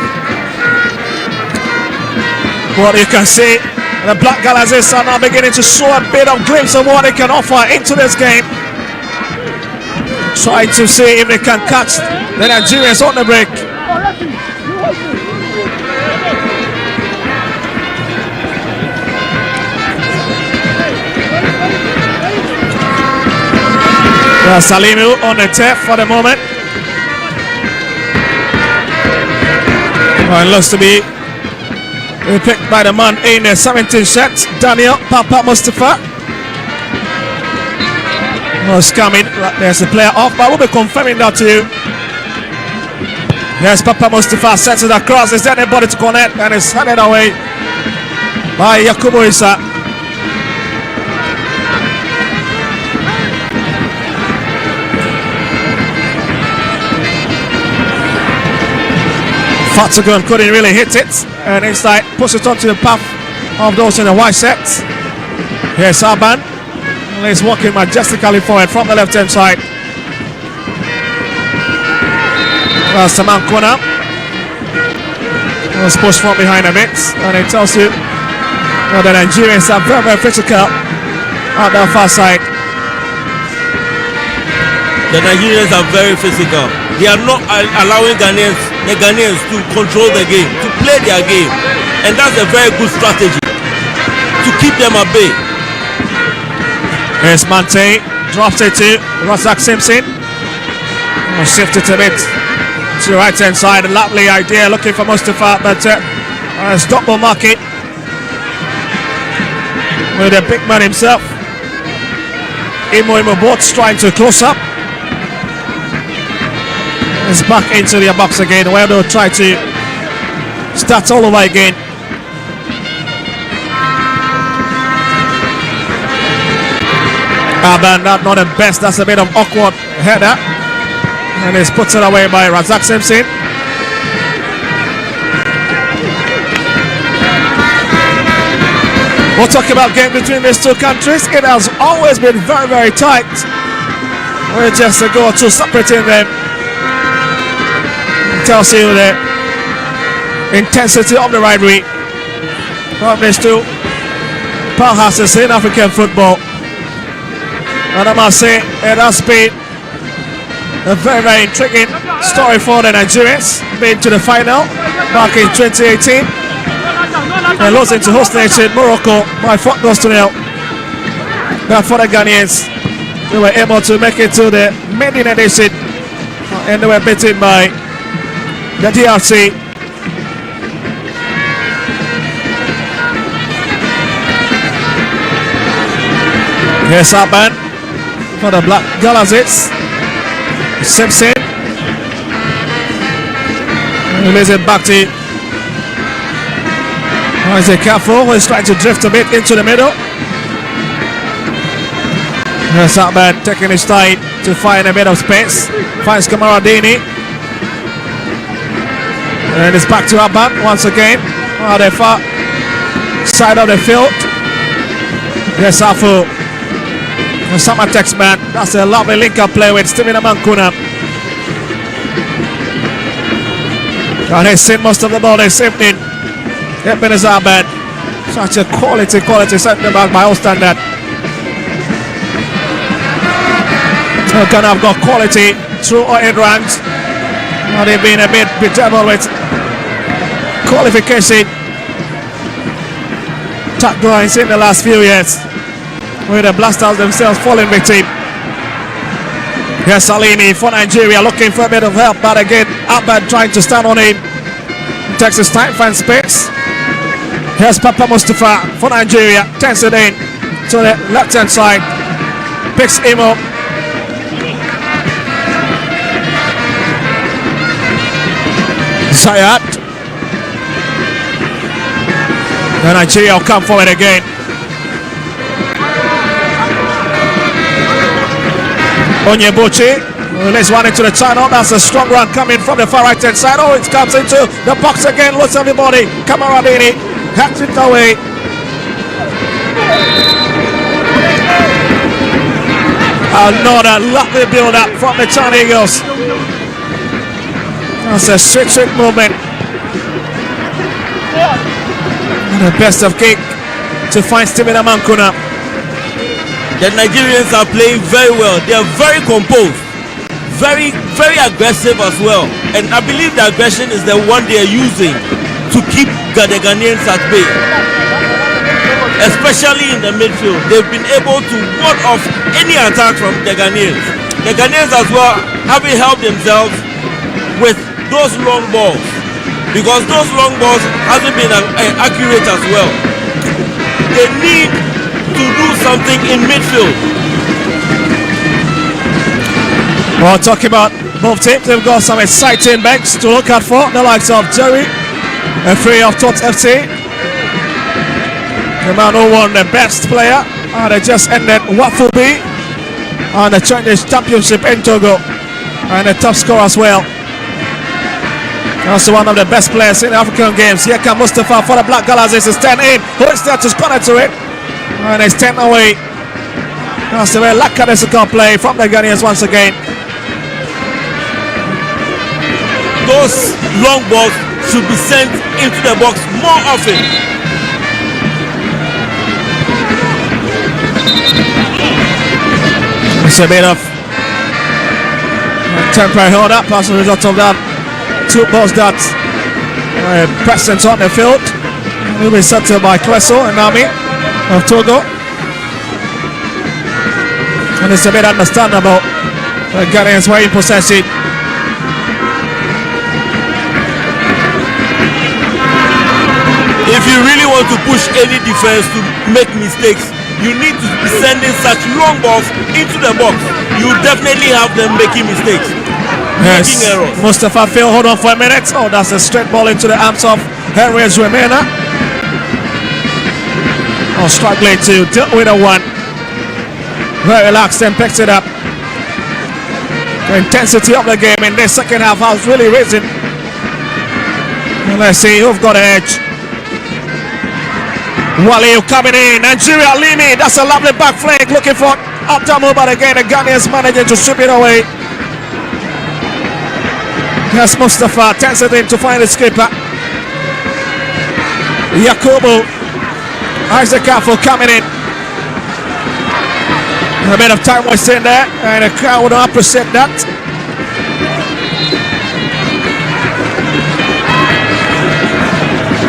E: Well, you can see the Black Galaxies are now beginning to show a bit of glimpse of what they can offer into this game. Trying to see if they can catch the Nigerians on the break. Salimu on the turf for the moment. Well, it looks to be Picked by the man in the 17th set, Daniel Papa Mustafa. Was coming. There's a player off, but we'll be confirming that to you. Yes, Papa Mustafa sets it across. Is there anybody to connect? And it's handed away by Yakubu Issa. Fatagun couldn't really hit it, and inside push it onto the path of those in the white sets. Here's Aban. He's walking majestically forward from the left hand side. Well, Saman Kuna was pushed from behind a bit, and it tells you the Nigerians are very, very physical on the far side.
F: The Nigerians are very physical. They are not allowing the Ghanaians to control the game, to play their game. And that's a very good strategy to keep them at bay.
E: Here's Mante, drops it to Razak Simpson. Shift it a bit to the right hand side. A lovely idea, looking for Mustafa, but double market with the big man himself. Imo Boats trying to close up. It's back into their box again, where they'll try to start all over again. Aban, not the best. That's a bit of awkward header, and it's put it away by Razak Simpson. We'll talk about game between these two countries. It has always been very, very tight. We're just a goal or two separating them. Tells you the intensity of the rivalry from these two powerhouses in African football. And I must say, it has been a very, very intriguing story for the Nigerians. Been to the final back in 2018 and losing to host nation Morocco by 4 goals to 0. But for the Ghanaians, they were able to make it to the maiden edition, and they were beaten by the DRC. Here's Aban for the Black Galazets. Simpson. Release it back to Isaac Careful, who is trying to drift a bit into the middle. Here's Aban taking his time to find a bit of space. Finds Kamaradini. And it's back to Aban once again on the far side of the field. Yes, Wafu. Summer Texman. That's a lovely link-up play with Steven Amankuna. And he's seen most of the ball this evening. Ebenezer Aban. Such a quality centre back by all standard. Ghana have got quality through all 8 ranks. Now they've been a bit bedeviled with qualification tap drawings in the last few years, with the Blasters themselves falling victim. Here's Salini for Nigeria, looking for a bit of help, but again Aban trying to stand on him. Takes his time, finds space. Here's Papa Mustafa for Nigeria, turns it in to the left hand side, picks him up. Zayat. And Nigeria will come forward again. Onyebuchi. Let's run into the channel. That's a strong run coming from the far right hand side. Oh, it comes into the box again. Looks everybody. Kamaradini hacks it away. Another lovely build up from the Chan Eagles. That's a straight movement. And the best of kick to find Steven Amankuna.
F: The Nigerians are playing very well. They are very composed, very, very aggressive as well. And I believe the aggression is the one they are using to keep the Ghanaians at bay, especially in the midfield. They've been able to ward off any attack from the Ghanaians. The Ghanaians as well having helped themselves with those long balls. because those long balls hasn't been accurate as well. They need to do something in midfield.
E: Well, talking about both teams, they've got some exciting backs to look out for. The likes of Jerry, a free of Tots FC. The man who won the best player, and they just ended Wafu B on the Chinese Championship in Togo, and a top scorer as well. Also one of the best players in African games. Here comes Mustafa for the Black Galas. This is 10 in. Who is there to corner to it? And it's 10 away. That's the way Lakadesical play from the Ghanaians once again.
F: Those long balls should be sent into the box more often.
E: It's a bit of temporary hold up as a result of that. Two balls that present on the field will be settled by Kleso and Nami of Togo. And it's a bit understandable. The Ghanaians were in possession.
F: If you really want to push any defense to make mistakes, you need to be sending such long balls into the box. You definitely have them making mistakes.
E: Yes,
F: making errors.
E: Mustafa Phil, hold on for a minute. Oh, that's a straight ball into the arms of Henry Zwemena. Oh, struggling to deal with a one. Very relaxed and picks it up. The intensity of the game in this second half has really risen. And let's see who've got an edge. Waliu coming in. Nigeria Limi. That's a lovely back flank. Looking for Abdamu, but again, the Ghanaians managing to strip it away. Yes, Mustafa takes it in to find the skipper. Yakubu. Isaac Afo coming in. A bit of time wasting there, and the crowd would appreciate that.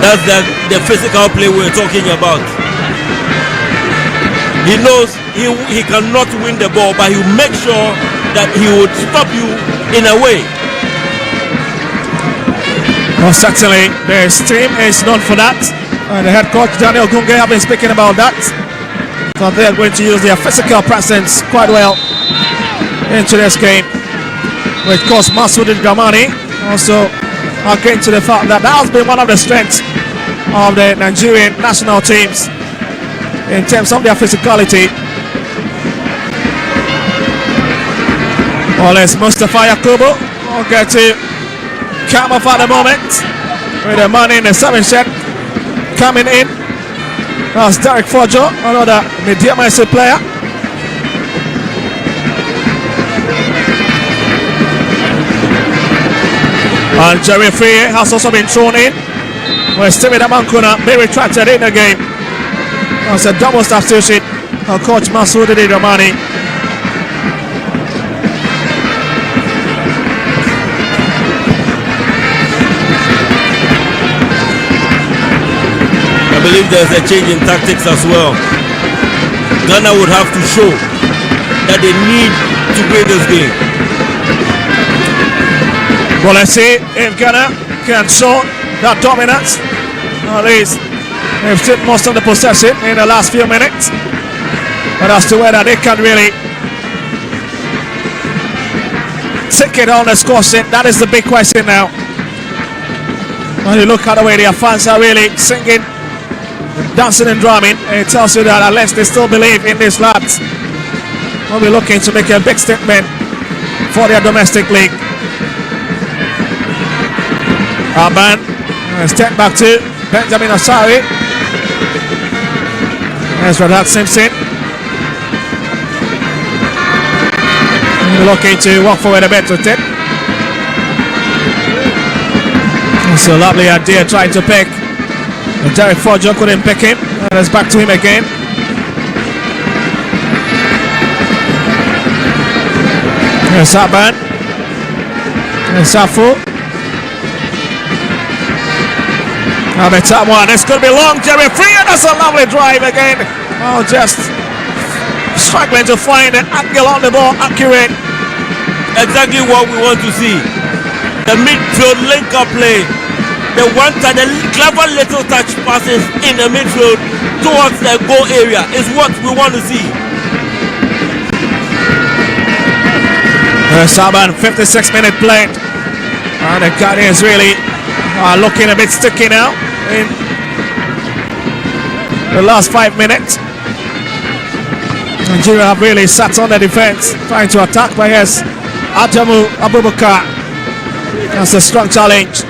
F: That's the physical play we're talking about. He knows he cannot win the ball, but he will make sure that he would stop you in a way.
E: Well, certainly, the team is known for that. And the head coach, Daniel Gunge, have been speaking about that. So they are going to use their physical presence quite well into this game. With course, Masoud Dramani also agreeing to the fact that has been one of the strengths of the Nigerian national teams in terms of their physicality. Well, it's Mustafa Yakubu. We'll get to come off at the moment with the man in the 7 set coming in. That's Derek Fojo, another medium-sized player. And Jerry Free has also been thrown in. Where Stevie Damankuna be retracted in the game. That's a double substitution of coach Masoud Ramani.
F: I believe there's a change in tactics as well. Ghana would have to show that they need to win this game.
E: Well, let's see if Ghana can show that dominance. At least they've taken most of the possession in the last few minutes. But as to whether they can really take it on the score sheet, that is the big question now. When you look at the way their fans are really singing, dancing and drumming, it tells you that unless they still believe in these lads, they'll be looking to make a big statement for their domestic league. Aban, step back to Benjamin Asari. There's Radat Simpson. Looking to walk forward a bit with it. It's a lovely idea trying to pick. Derek Fojo couldn't pick him. And it's back to him again. There's Aban. There's Safu. That one, it's going to be long. Jerry Free, and that's a lovely drive again. Oh, just struggling to find an angle on the ball, accurate.
F: Exactly what we want to see. The midfield link-up play the clever little touch passes in the midfield towards the goal area is what we want to see.
E: Saban, 56-minute play. And the Guardians really are looking a bit sticky now in the last 5 minutes. Nigeria have really sat on the defense, trying to attack, but here's Adamu Abubakar. That's a strong challenge.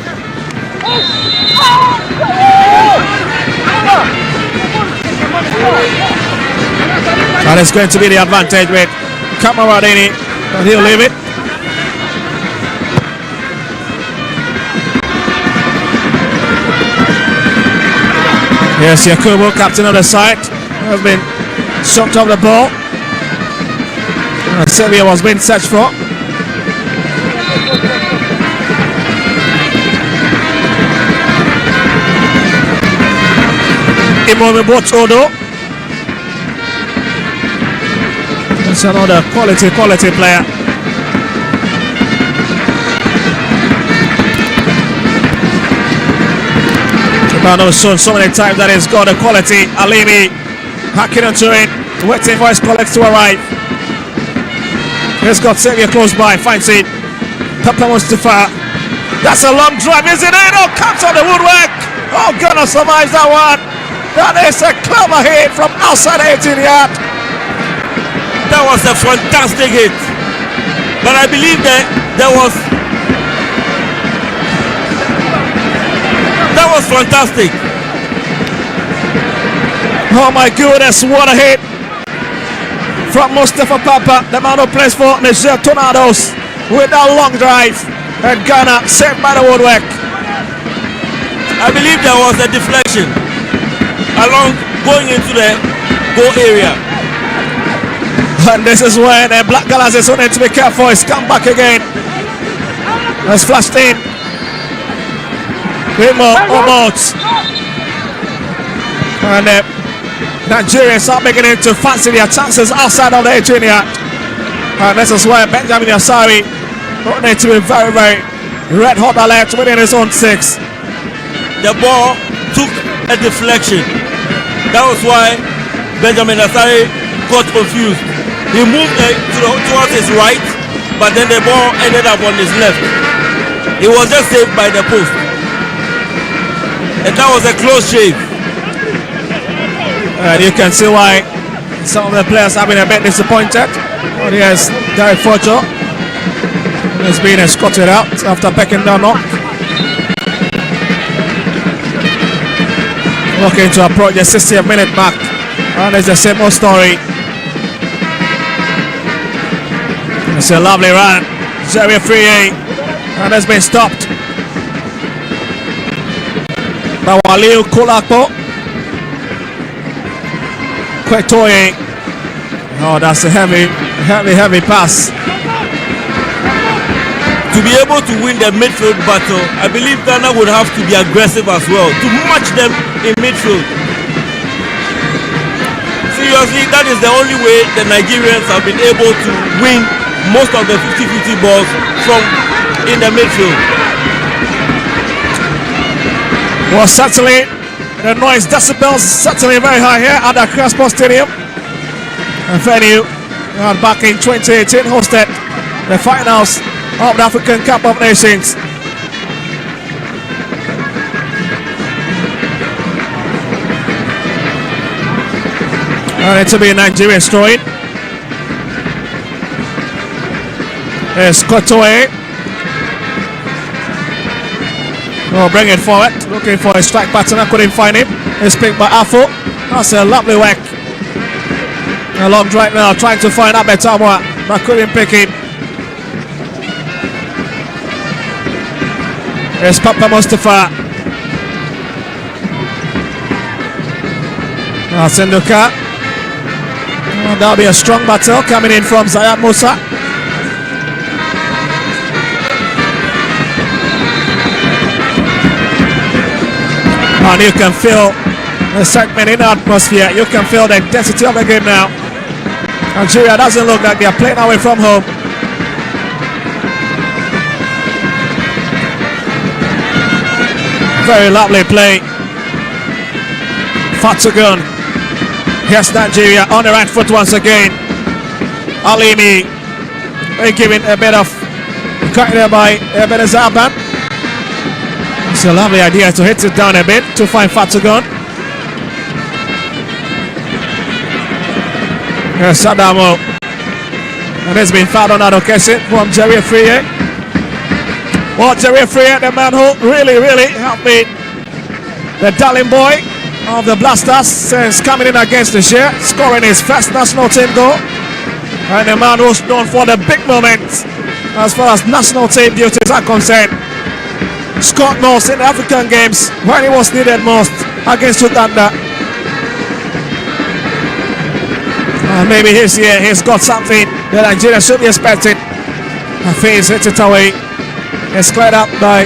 E: And it's going to be the advantage with Kamaradini, but he'll leave it. Yes, Yakubu, captain of the side, has been shocked off the ball. Sylvia was being searched for. Imome Botodo. That's another quality player. I've shown so many times that he's got the quality. Alimi hacking onto it, waiting for his colleagues to arrive. He's got Xavier close by, finds it. Papa Mustafa. That's a long drive, isn't it? Oh, comes on the woodwork. Oh, Ghana survives that one. That is a clever hit from outside 18 yard.
F: That was a fantastic hit. But I believe that was fantastic.
E: Oh my goodness, what a hit from Mustafa Papa, the man who plays for Niger Tornadoes, with that long drive, and Ghana saved by the woodwork.
F: I believe there was a deflection along going into the goal area.
E: And this is where the Black Galas need to be careful. It's come back again. It's flashed in. Almost. And Nigerians are beginning to fancy their chances outside of the 18 yard. And this is where Benjamin Asari need to be very, very red hot alert within his own 6.
F: The ball took a deflection. That was why Benjamin Asari got confused. He moved towards his right, but then the ball ended up on his left. He was just saved by the post. And that was a close shave.
E: And you can see why some of the players have been a bit disappointed. But here's Derek Focho. He's been escorted out after backing down knock. Looking to approach the 60th minute mark. And it's the same old story. It's a lovely run. Xavier Friye. And has been stopped by Waliu Kulakpo. Kwetoye. Oh, that's a heavy pass.
F: To be able to win the midfield battle, I believe Ghana would have to be aggressive as well, to match them in midfield. Seriously, that is the only way the Nigerians have been able to win most of the 50-50 balls from in the midfield.
E: Well, certainly the noise decibels certainly very high here at the Accra Sports Stadium. A venue back in 2018 hosted the finals of the African Cup of Nations. And it will be a Nigerian throwing. There's Kotoe. Oh, bring it forward. Looking for a strike pattern. I couldn't find him. It's picked by Afo. That's a lovely work. A long drive now, trying to find Abetamwa, but couldn't pick him. There's Papa Mustafa. Senduka. Oh, that'll be a strong battle coming in from Zayat Musa. And you can feel the excitement in the atmosphere. You can feel the intensity of the game now. Nigeria doesn't look like they are playing away from home. Very lovely play. Fatogun. Here's Nigeria on the right foot once again. Alimi. Giving a bit of cut there by Ebenezer Aban. It's a lovely idea to hit it down a bit to find Fatogun. Here's Sadamo. And it's been fouled on that occasion from Jerry Friye. Well, Jerry Friye, the man who really helped me, the darling boy of the Blasters, since coming in against the share, scoring his first national team goal. And the man who's known for the big moments as far as national team duties are concerned. Scored most in the African games when he was needed most against Uganda. Maybe this year he's got something that Nigeria should be expecting. I think he's hit it away. It's cleared up by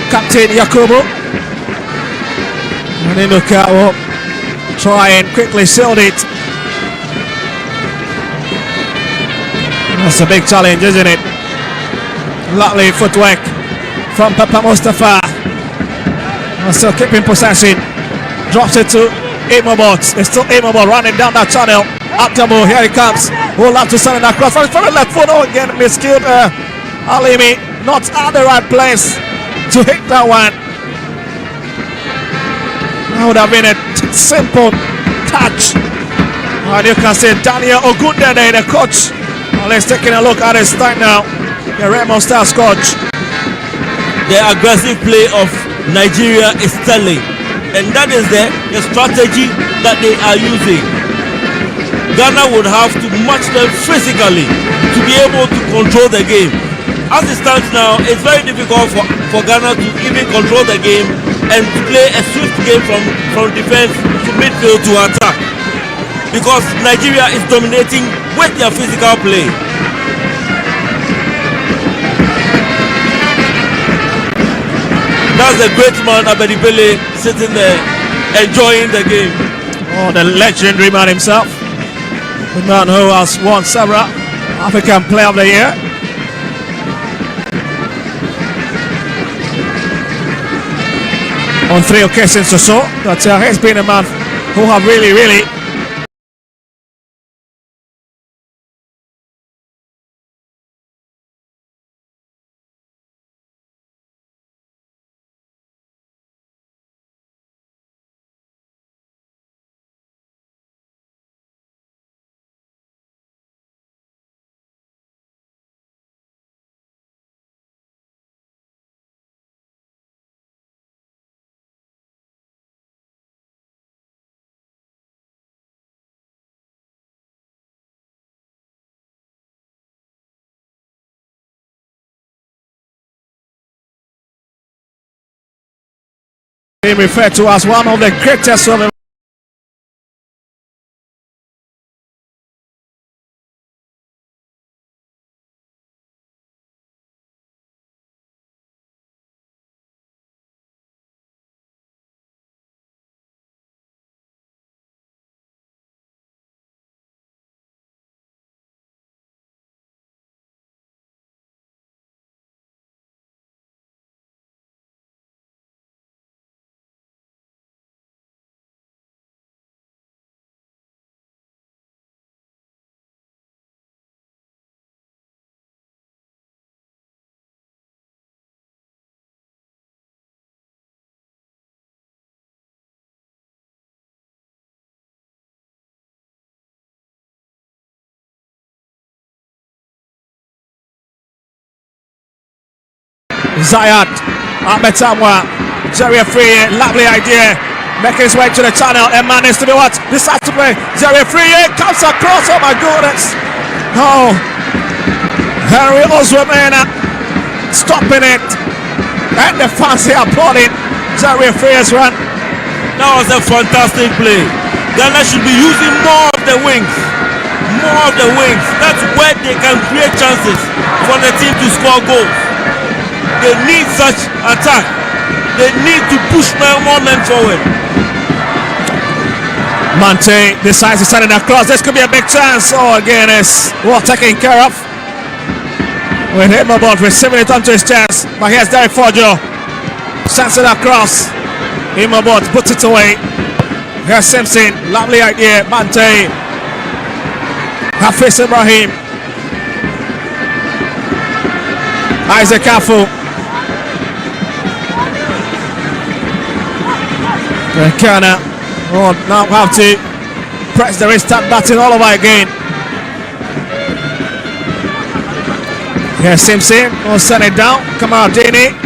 E: Captain Yakubu. And then Lukaku try and quickly shield it. That's a big challenge, isn't it? Lovely footwork from Papa Mustafa. Still keeping possession. Drops it to Imobot. It's still Imobot running down that channel. Atamu, here he comes. We'll have to send it across. From the left foot, oh, again miskilled. Alimi not at the right place to hit that one. That would have been a simple touch. And you can see Daniel Ogundede, the coach. Let's taking a look at his time now. The Raymond Stars coach.
F: The aggressive play of Nigeria is telling, and that is the strategy that they are using. Ghana would have to match them physically to be able to control the game. As it stands now, it's very difficult for Ghana to even control the game and play a swift game from defense to midfield to attack, because Nigeria is dominating with their physical play. That's the great man Abedibele sitting there enjoying the game.
E: Oh, the legendary man himself. The man who has won several African Player of the Year. On 3 occasions or so. But he's been a man who have really being referred to as one of the greatest of the Zayat, Ahmed Samwa, Jerry Friye, lovely idea, making his way to the channel and managed to do what? Decides to play. Jerry Friye comes across, oh my goodness. Oh, Henry Oswemena stopping it, and the fans here applauding Jerry Friye's run.
F: That was a fantastic play. Ghana should be using more of the wings. More of the wings. That's where they can create chances for the team to score goals. They need such attack. They need to push more men forward.
E: Mante decides to send it across. This could be a big chance. Oh, again, it's well taken care of. With him about receiving it onto his chest. But here's Derek Forjo. Sends it across. Imabot puts it away. Here's Simpson. Lovely idea. Mante. Hafiz Ibrahim. Isaac Afu. Ghana now have to press the restart button all over again. Here's Simpson. Will send it down. Kamaradini.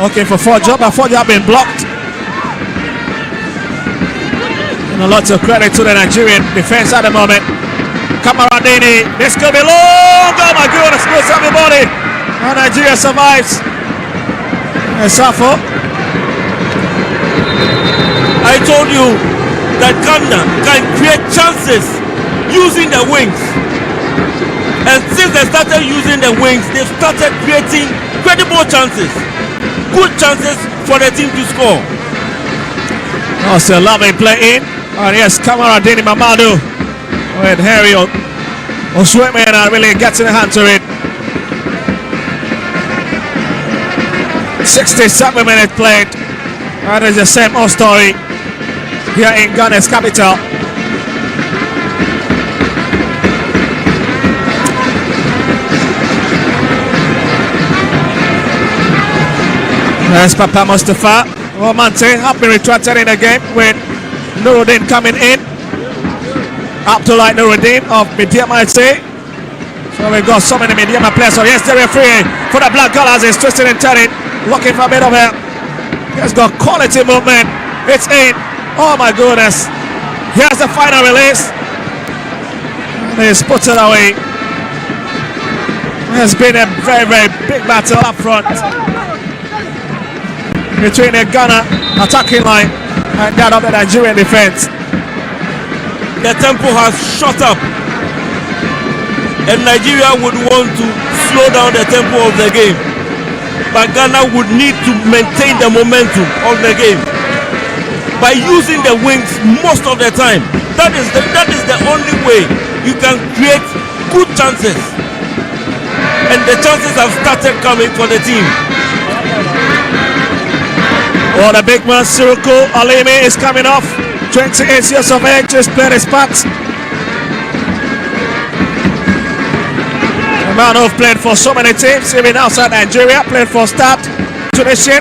E: Looking for Forjo, but Forjo been blocked. And a lot of credit to the Nigerian defense at the moment. Kamaradini. This could be long. Oh my goodness. Goes everybody. And Nigeria survives. And Safo.
F: I told you that Ghana can create chances using the wings. And since they started using the wings, they've started creating credible chances. Good chances for the team to score.
E: Also lovely play in. And yes, Kamaradini Mamadou with Harry Osweme and really getting a hand to it. 67 minutes played. And it's the same old story here in Ghana's capital. There's Papa Mustafa. Romante have been retracted in the game with Nuruddin coming in. Up to like Nuruddin of Mediama FC. So we've got so many Mediama players. So yes, they're free for the Black Colors. It's twisting and turning. Looking for a bit of help. He's got quality movement. It's in. Oh my goodness. Here's the final release. And he's put it away. It's been a very, very big battle up front between the Ghana attacking line and that of the Nigerian defense.
F: The tempo has shot up. And Nigeria would want to slow down the tempo of the game. But Ghana would need to maintain the momentum of the game by using the wings most of the time. That is the only way you can create good chances. And the chances have started coming for the team.
E: Oh, the big man Suruku Alimi is coming off. 28 years of age, just played his part. A man who's played for so many teams, even outside Nigeria, played for Stade Tunisian.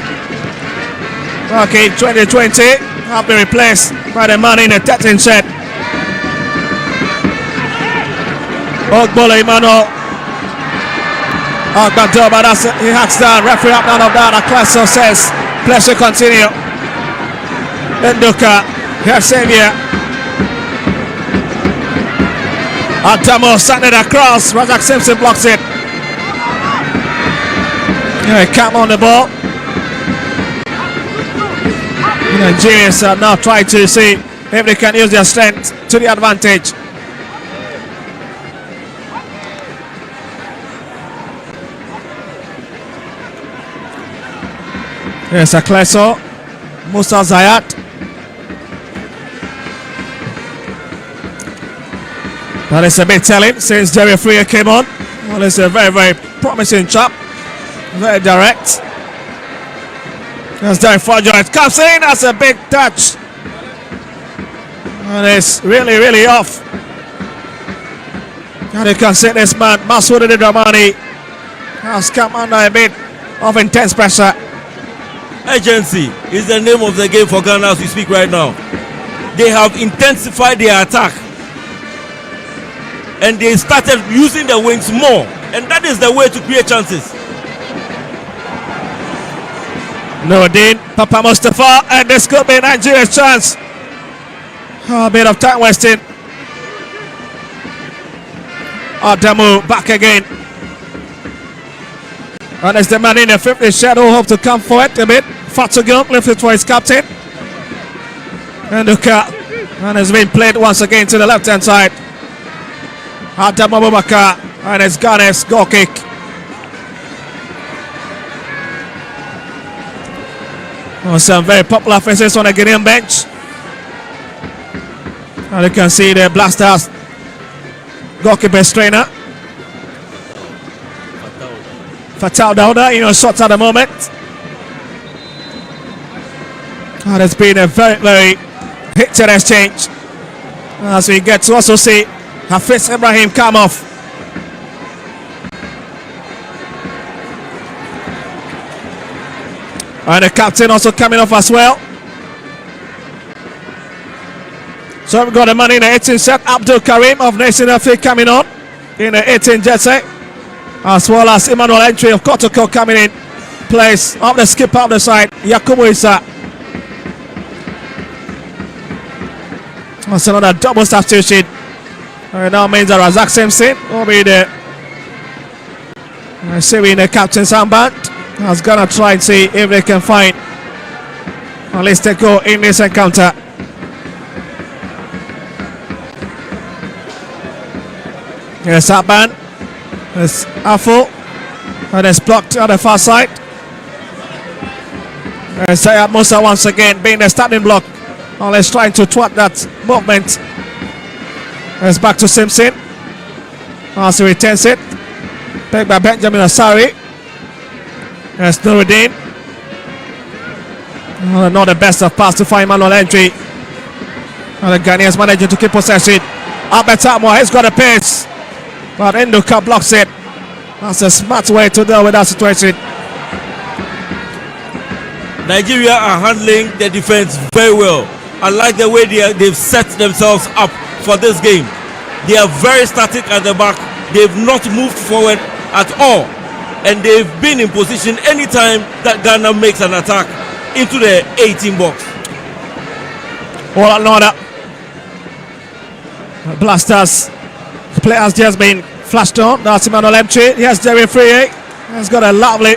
E: Okay, 2020 have been replaced by the man in the 13 set. Ogbola Emmanuel. Agbadoba, but that's it. He hacks down. Referee up, none of that. Akwaso says, pleasure continue. Nduka, here Xavier. Adamo sent it across. Razak Simpson blocks it. Yeah, Cam on the ball. The Nigerians are now trying to see if they can use their strength to the advantage. Yes, Akleso, Musa Zayat. That is a bit telling since Jerry Freer came on. Well, it's a very, very promising chap. Very direct. That's Derek Forjo. It comes in. That's a big touch. And it's really, really off. And you can see this man, Masoud Dramani, has come under a bit of intense pressure.
F: Urgency is the name of the game for Ghana as we speak right now. They have intensified their attack. And they started using the wings more. And that is the way to create chances.
E: Nuruddin, Papa Mustafa, and this could be Nigeria's chance. Oh, a bit of time wasting. Adamu back again. And it's the man in the 50th shadow, hope to come forward a bit. Fatsugun lifted for his captain. And Nduka, and it's been played once again to the left hand side. Adamu Abubakar, and it's Ghana's goal kick. Oh, some very popular faces on the Ghanaian bench. And you can see the Blasters goalkeeper's trainer Fatal Dauda, shots at the moment. there's been a very hit and exchange. As we get to also see Hafiz Ibrahim come off. And the captain also coming off as well. So we've got the man in the 18 set, Abdul Karim of Nation FA coming on in the 18 jersey, as well as Emmanuel Entry of Kotoko coming in place of the skipper of the side, Yakubu Isa. That's another double substitution. And now means that Razak Simpson will be there. I see we in the captain's armband. I was gonna try and see if they can find at least a goal in this encounter. Yes, armband. There's Wafu. And it's blocked on the far side. And Sayat Musa once again being the starting block. Let's trying to thwart that movement. It's back to Simpson. Also retains it. Picked by Benjamin Asari. There's Nuruddin. Not the best of pass to find Manuel Entry. And the Ghanaians managing to keep possession. Abetamo has got a pace. But Enduka blocks it. That's a smart way to deal with that situation.
F: Nigeria are handling the defense very well. I like the way they've set themselves up for this game. They are very static at the back. They've not moved forward at all. And they've been in position anytime that Ghana makes an attack into the 18 box.
E: Well, another Blasters play has just been flashed on. That's Emmanuel Entry. Yes, Jerry Free. He's got a lovely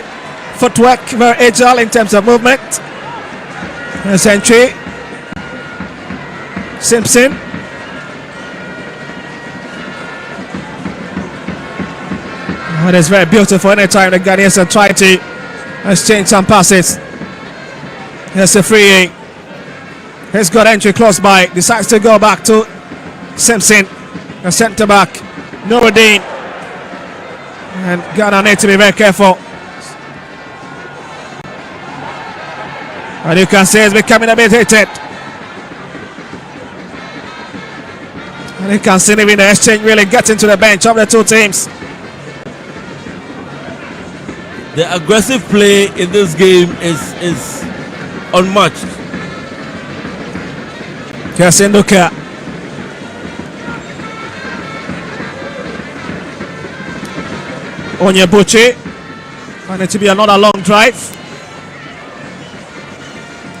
E: footwork, very agile in terms of movement. There's Entry. Simpson. It is very beautiful anytime the Ghanaians are trying to exchange some passes. Here's a free. He's got Entry close by. Decides to go back to Simpson, the centre back. Nuruddin. And Ghana need to be very careful. And you can see it's becoming a bit heated. And you can see even the exchange really getting to the bench of the two teams.
F: The aggressive play in this game is unmatched.
E: Yes, Enduka. Onyebuchi. And it to be another long drive.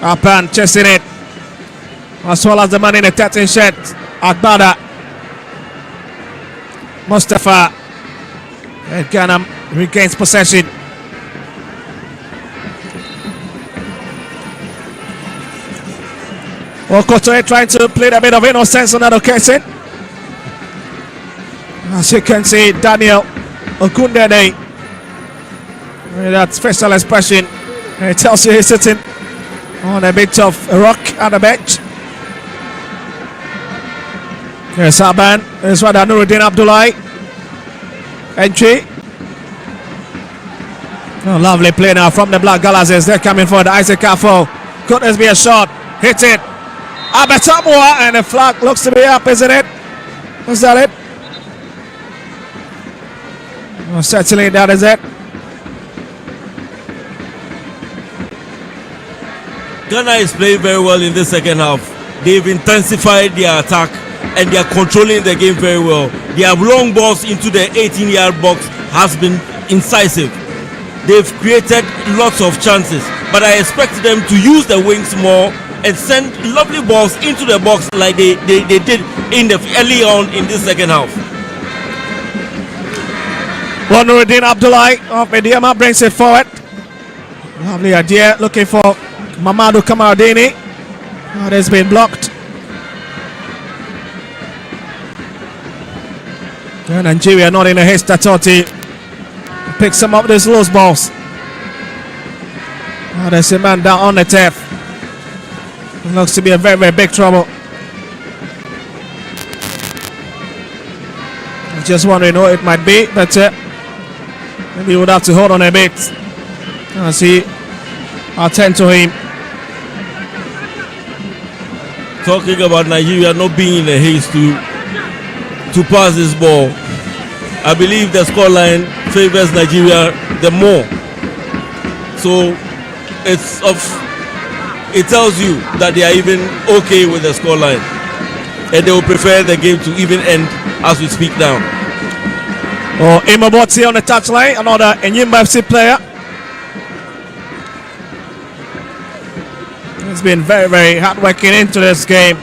E: Up and chasing it. As well as the man in the 13 shirt, Agbada. Mustafa. And Ghana regains possession. Okotoe trying to play a bit of innocence on that occasion. As you can see, Daniel Okundede with that facial expression. It tells you he's sitting on a bit of a rock at the bench. Here's Aban. Here's Wada Nuruddin Abdullahi. Entry. Oh, lovely play now from the Black Galazes. They're coming for the Isaac Afo. Could this be a shot? Hit it. Abetamwa, and the flag looks to be up, isn't it? Is that it? Well, certainly that is it.
F: Ghana is playing very well in the second half. They've intensified their attack and they are controlling the game very well. Their long balls into the 18-yard box has been incisive. They've created lots of chances, but I expect them to use the wings more and send lovely balls into the box like they did in the early on in this second half.
E: Nuruddin Abdullahi of Mediama brings it forward. Lovely idea, looking for Mamadou Kamaradini. That has been blocked. And Nigeria not in a haste at all to pick some of these loose balls. There's a man down on the turf. Looks to be a very big trouble. I'm just wondering who it might be, but maybe you would have to hold on a bit. As he attend to him.
F: talking about Nigeria not being in a haste to pass this ball. I believe the scoreline favors Nigeria the more. So it tells you that they are even okay with the scoreline, and they will prefer the game to even end as we speak now.
E: Oh, Imaboti on the touchline, another Enyimba FC player. He's been very, very hard working into this game.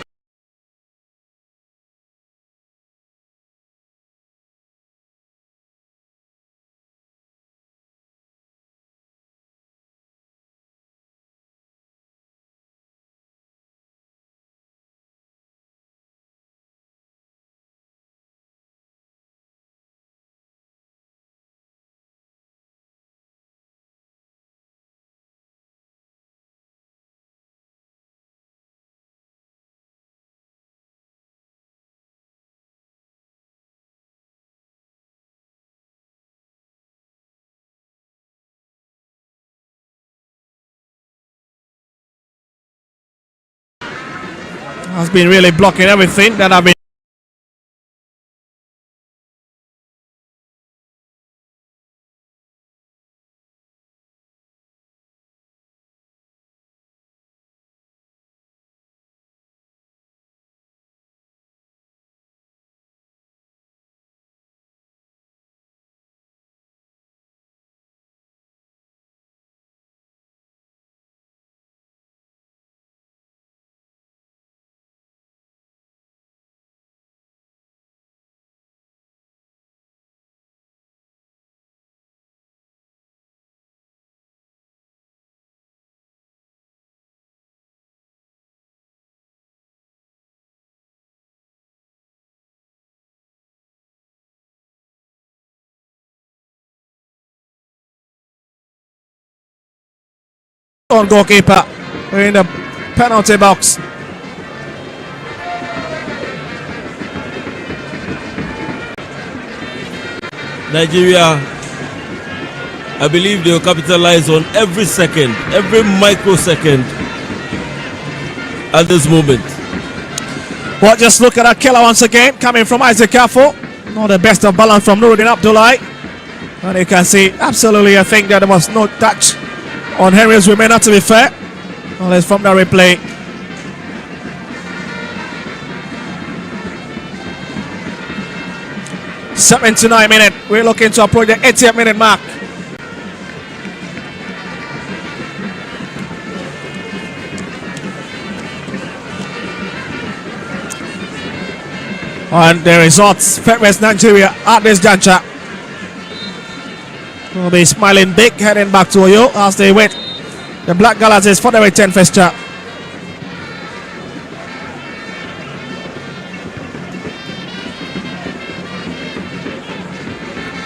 E: Has been really blocking everything that I've been. On goalkeeper in the penalty box.
F: Nigeria, I believe they will capitalize on every second, every microsecond at this moment.
E: Well, just look at that killer once again, coming from Isaac Kafo. Not the best of balance from Nuruddin Abdullahi. And you can see, absolutely, I think that there was no touch on Henry's women, not to be fair. Well, it's from the replay. .79 we're looking to approach the 80th minute mark. And the results favors Nigeria at this juncture. Will be smiling big heading back to Oyo as they wait the Black Galaxies for the return fixture.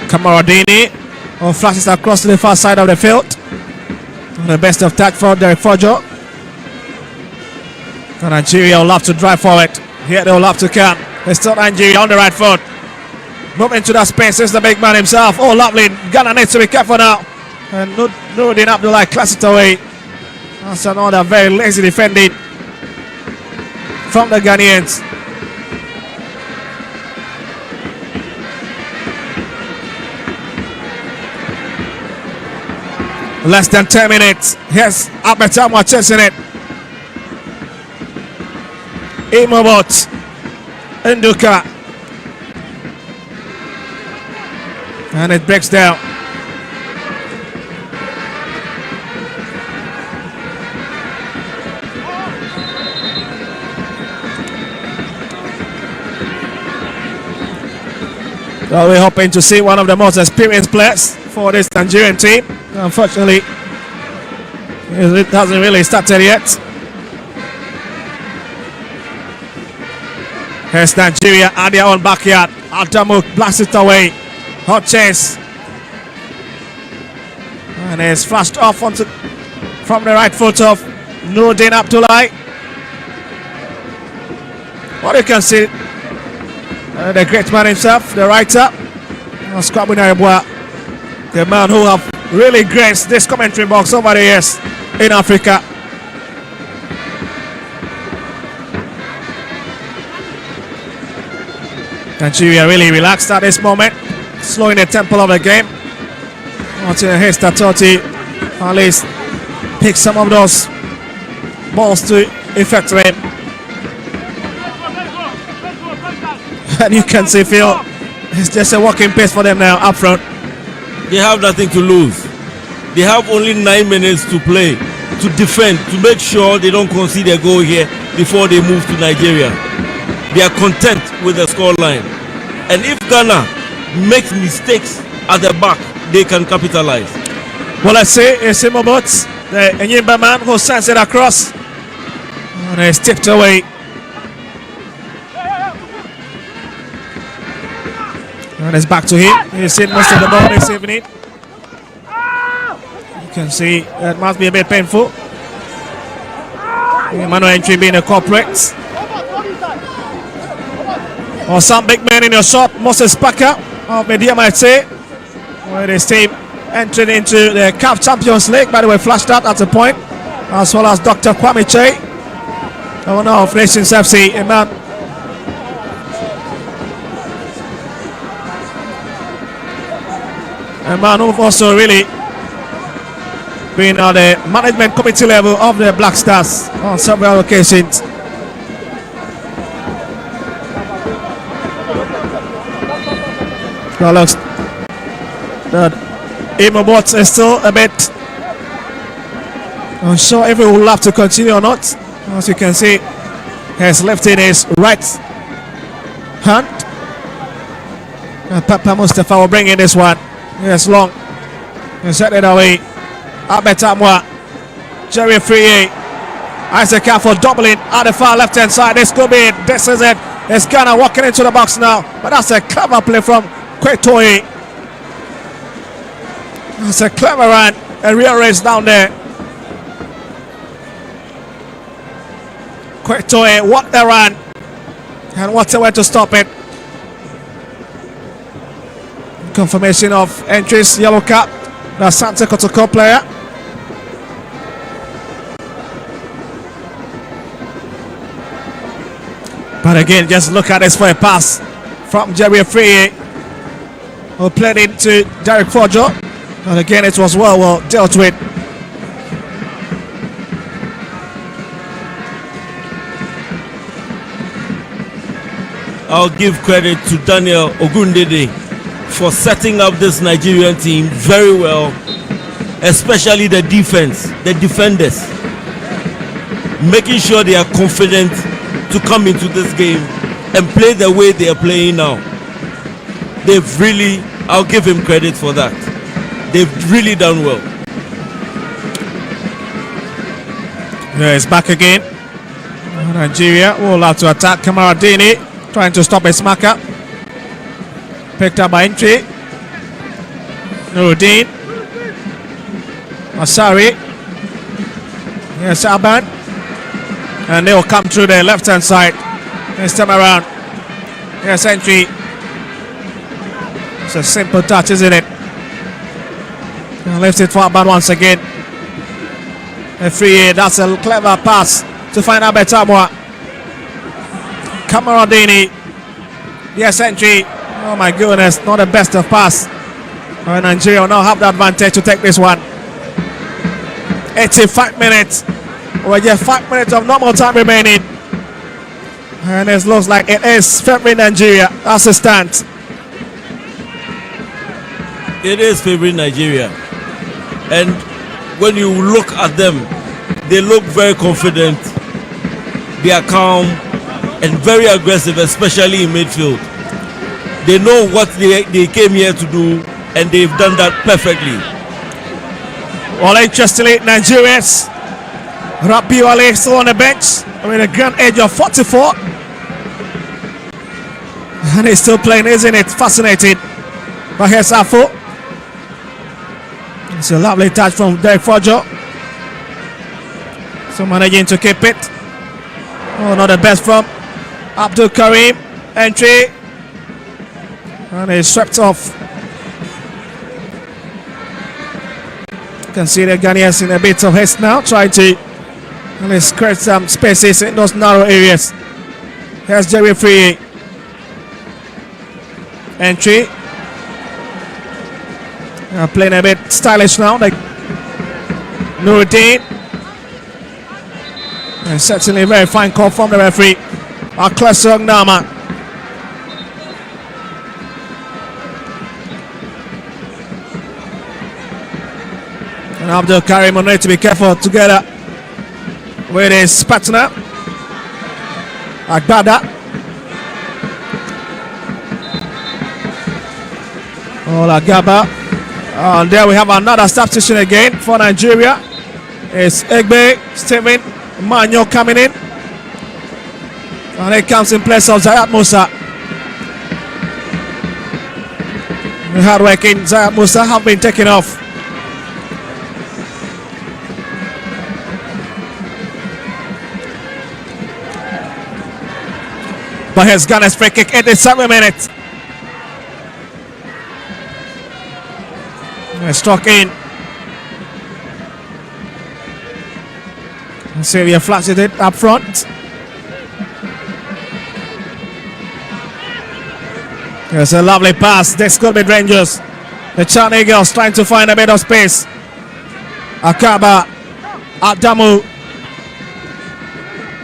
E: Kamaradini flashes across to the far side of the field. The best of touch for Derek Fojo. And Nigeria will have to drive forward. Here they will have to come. It's still Nigeria on the right foot. Move into that space. It's the big man himself. Oh, lovely. Ghana needs to be careful now. And Nuruddin Abdullahi class it away. That's another very lazy defending from the Ghanaians. Less than 10 minutes. Here's Abetama chasing it. Imobot. Nduka. And it breaks down. So we're hoping to see one of the most experienced players for this Nigerian team. Unfortunately, it hasn't really started yet. Here's Nigeria at their own backyard. Adamu blasts it away. Hot chase. And it's flashed off onto from the right foot of Nuruddin Abdullahi. What you can see, the great man himself, the writer, the man who have really graced this commentary box over the years in Africa. Nigeria really relaxed at this moment, slowing the tempo of the game. Until Hester Totti at least pick some of those balls to effect rate. And you can see, Phil, it's just a walking pace for them now up front.
F: They have nothing to lose. They have only 9 minutes to play, to defend, to make sure they don't concede a goal here before they move to Nigeria. They are content with the scoreline. And if Ghana makes mistakes at the back, they can capitalize.
E: Well, let's see, it's Imobots, the Enyimba man who sends it across. And it's tipped away. And it's back to him. He's seen most of the ball this evening. You can see it must be a bit painful. Emmanuel Entry being a corporate. Or some big man in your shot, Moses Parker of Media might say. Where this team entering into the CAF Champions League, by the way, flashed out at a point, as well as Dr. Kwame Che, owner of Nations FC, a man who've also really been on the management committee level of the Black Stars on several occasions. Well, looks that Imobots is still a bit unsure if he will have to continue or not. As you can see, he's lifting his right hand. And Papa Mustafa will bring in this one. Yes, long. And set it away. Abetamwa. Jerry Friye. Isaac for doubling at the far left hand side. This could be it. This is it. It's Ghana walking into the box now. But that's a clever play from Kwetoye. That's a clever run. A real race down there. Kwetoye, what a run. And what a way to stop it. Confirmation of entries, yellow card. The Santa Kotoko player. But again, just look at this for a pass from Jerry Friye, who played into Derek Fojo. And again, it was well dealt with.
F: I'll give credit to Daniel Ogundede for setting up this Nigerian team very well, especially the defense, the defenders, making sure they are confident to come into this game and play the way they are playing now. They've really, I'll give him credit for that. They've really done well.
E: Yeah, it's back again. Nigeria will have to attack. Kamaradini trying to stop his marker. Picked up by Entry. Nuruddin. Asari. Yes, Aban. And they will come through the left hand side. This time around. Yes, Entry. It's a simple touch, isn't it? And lifts it for Aban once again. A free, that's a clever pass to find out Betamwa. Kamaradini. Yes, Entry. Oh my goodness, not the best of pass. Nigeria will now have the advantage to take this one. 85 minutes. We're just 5 minutes of normal time remaining. And it looks like it is favoring Nigeria. That's the stance.
F: It is favoring Nigeria. And when you look at them, they look very confident. They are calm and very aggressive, especially in midfield. They know what they came here to do, and they've done that perfectly.
E: Well, interestingly, Nigerians, Rabiu Ali still on the bench with a grand age of 44. And he's still playing, isn't it? Fascinating. But here's Wafu. It's a lovely touch from Derek Fojo. So managing to keep it. Oh, not the best from Abdul Karim. Entry. And he's swept off. You can see the Ghanaians in a bit of haste now, trying to create some spaces in those narrow areas. Here's Jerry Free. entry. Playing a bit stylish now, like Nuruddin. And certainly a very fine call from the referee, Aklesa Gnama. And Abdul Karim on to be careful together with his partner, Agbada. Olagaba. And there we have another substitution again for Nigeria. It's Egbe Steven Manyo coming in. And it comes in place of Zayat Musa. The hard-working Zayat Musa have been taken off. But here's Ghana's free kick at the 7 minutes. Struck in. Xavier flashes it up front. There's a lovely pass. This could be dangerous. The Chan Eagles trying to find a bit of space. Akaba, Adamu.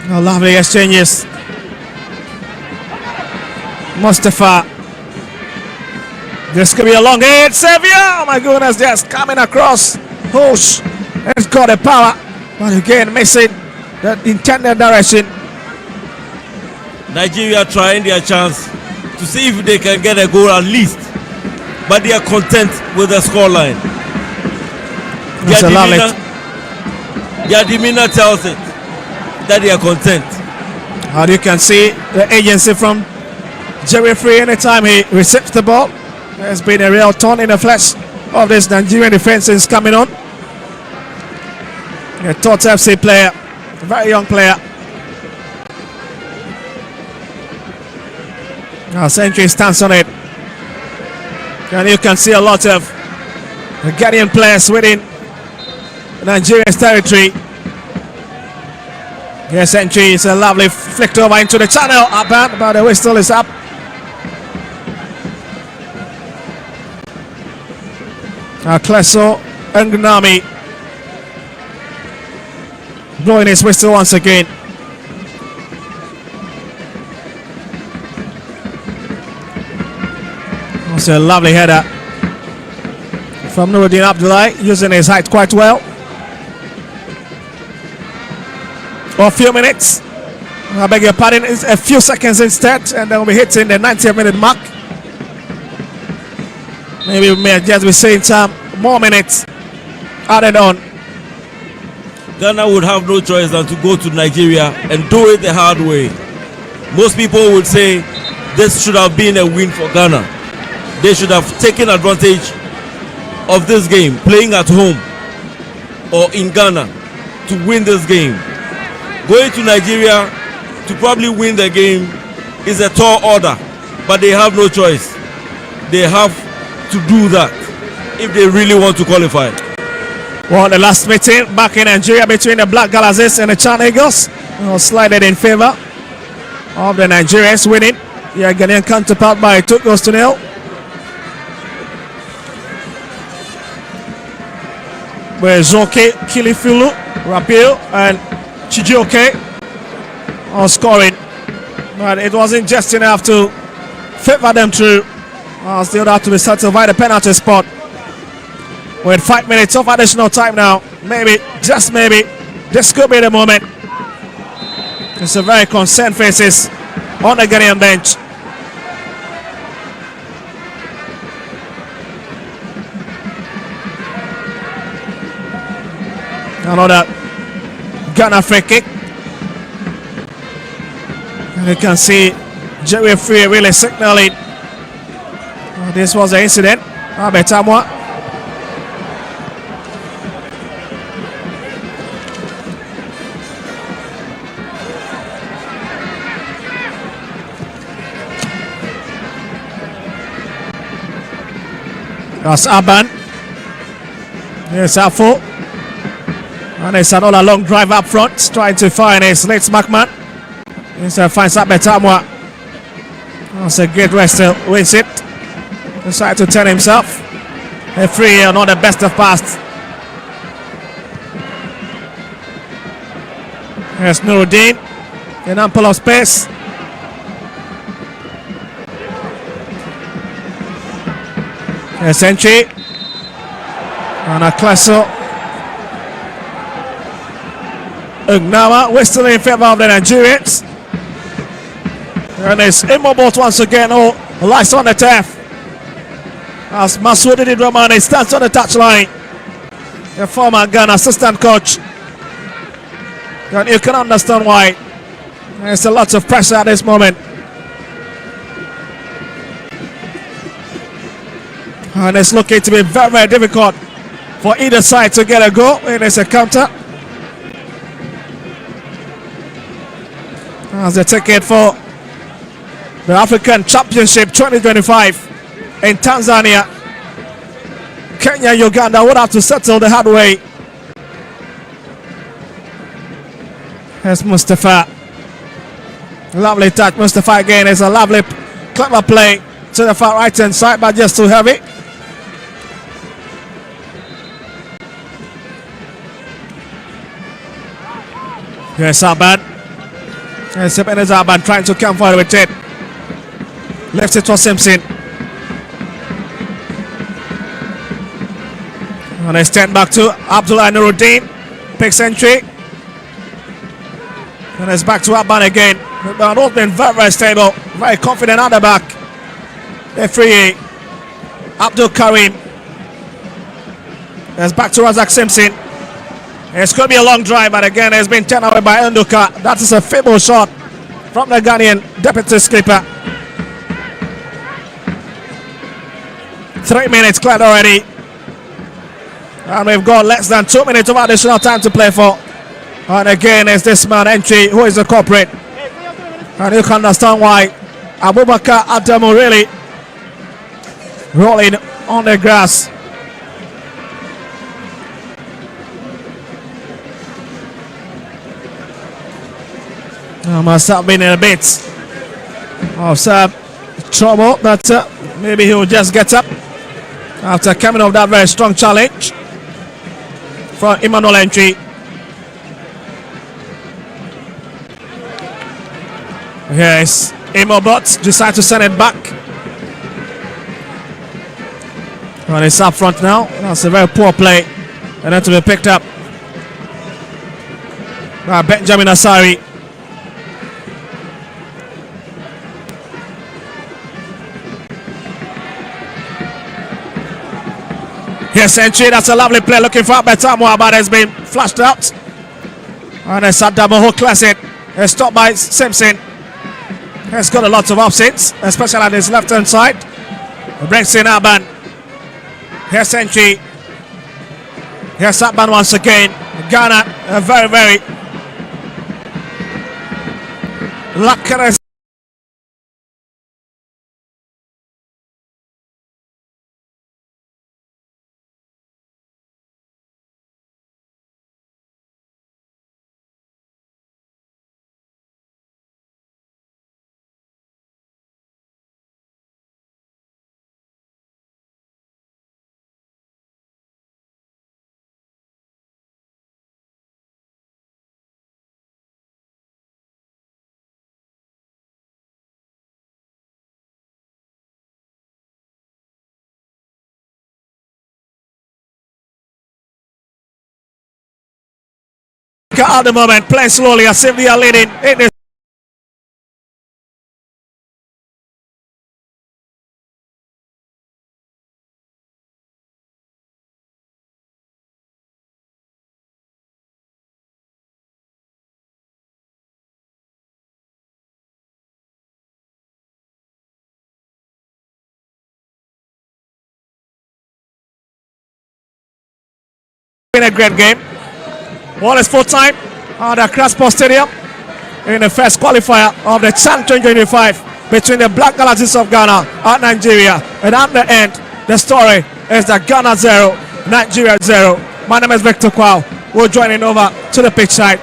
E: Oh, lovely exchanges. Mustafa. This could be a long hit. Xavier, oh my goodness, just coming across. Hosh has got the power, but again missing the intended direction.
F: Nigeria trying their chance to see if they can get a goal at least, but they are content with the scoreline. Their demeanor tells it that they are content.
E: And you can see the agency from Jerry Free anytime he receives the ball. There's been a real thorn in the flesh of this Nigerian defense since coming on. A Tot FC player, a very young player. Now Century stands on it. And you can see a lot of Ghanaian players within Nigeria's territory. Yes, Century is a lovely flicked over into the channel. Up bad, but the whistle is up. Kleso Ngnami blowing his whistle once again. That's a lovely header from Nuruddin Abdullahi, using his height quite well. For a few minutes, I beg your pardon, it's a few seconds instead, and then we'll be hitting the 90th minute mark. Maybe we may just be seeing some more minutes added on.
F: Ghana would have no choice than to go to Nigeria and do it the hard way. Most people would say this should have been a win for Ghana. They should have taken advantage of this game, playing at home or in Ghana, to win this game. Going to Nigeria to probably win the game is a tall order, but they have no choice. They have to do that if they really want to qualify.
E: Well, the last meeting back in Nigeria between the Black Galaxies and the Chan Eagles slided in favor of the Nigerians, winning. Yeah, Ghanaian counterpart by 2-0. Where Zoke, Kilifulu, Rapio, and Chijioke are scoring, but it wasn't just enough to favor them through. Still have to be settled by the penalty spot. With 5 minutes of additional time now, maybe, just maybe, this could be the moment. It's a very concerned faces on the Ghanaian bench. Another Ghana free kick. And you can see Jerry Free really signaling this was an incident. Abetamwa. That's Aban. Here's Wafu. And it's another long drive up front, trying to find his late markman. Finds Abetamwa. That's a great wrestler, wins it. Decided to turn himself. A free here, not the best of pass. Here's Nuruddin. An ample of space. Here's entry. And a Klasso. Ugnawa, we're still in favor of the Nigerians. And it's immobile once again. Oh, lights on the turf. As Masoudi Dramani stands on the touchline. The former Ghana assistant coach. And you can understand why. There's a lot of pressure at this moment. And it's looking to be very, very difficult for either side to get a goal. It is a counter. As they take it for the African Championship 2025 in Tanzania. Kenya, Uganda would have to settle the hard way. Here's Mustafa. Lovely touch. Mustafa again is a lovely, clever play to the far right hand side, but just too heavy. Here's Aban. Here's Ebenezer Aban trying to come forward with it. Left it for Simpson. And they stand back to Abdullah Nuruddin. Picks entry. And it's back to Aban again. They've both been very, very stable. Very confident at the back. They're free. Abdul Karim. It's back to Razak Simpson. It's going to be a long drive, but again, it's been turned away by Nduka. That is a feeble shot from the Ghanaian deputy skipper. 3 minutes cleared already. And we've got less than 2 minutes of additional time to play for. And again, it's this man entry who is the culprit. And you can understand why Abubakar Adamu really rolling on the grass. Must have been in a bit of some trouble, but maybe he will just get up after coming off that very strong challenge from Emmanuel entry. Yes, Imobot decides to send it back. And it's up front now. That's a very poor play. And then to be picked up by Benjamin Asari. Yes, entry. That's a lovely play. Looking for Betamwa, but has been flashed out. And it's Adamu class it. It's stopped by Simpson. He's got a lot of options, especially on his left hand side. Breaks in Aban. Here's entry. Here's Aban once again. Ghana, a very, very lucky. At the moment, playing slowly as if they are leading in this. Been a great game. Well, it's full time at the Crossport Stadium in the first qualifier of the CHAN 2025 between the Black Galaxies of Ghana and Nigeria. And at the end, the story is that Ghana 0, Nigeria 0. My name is Victor Kwao. We're joining over to the pitch side.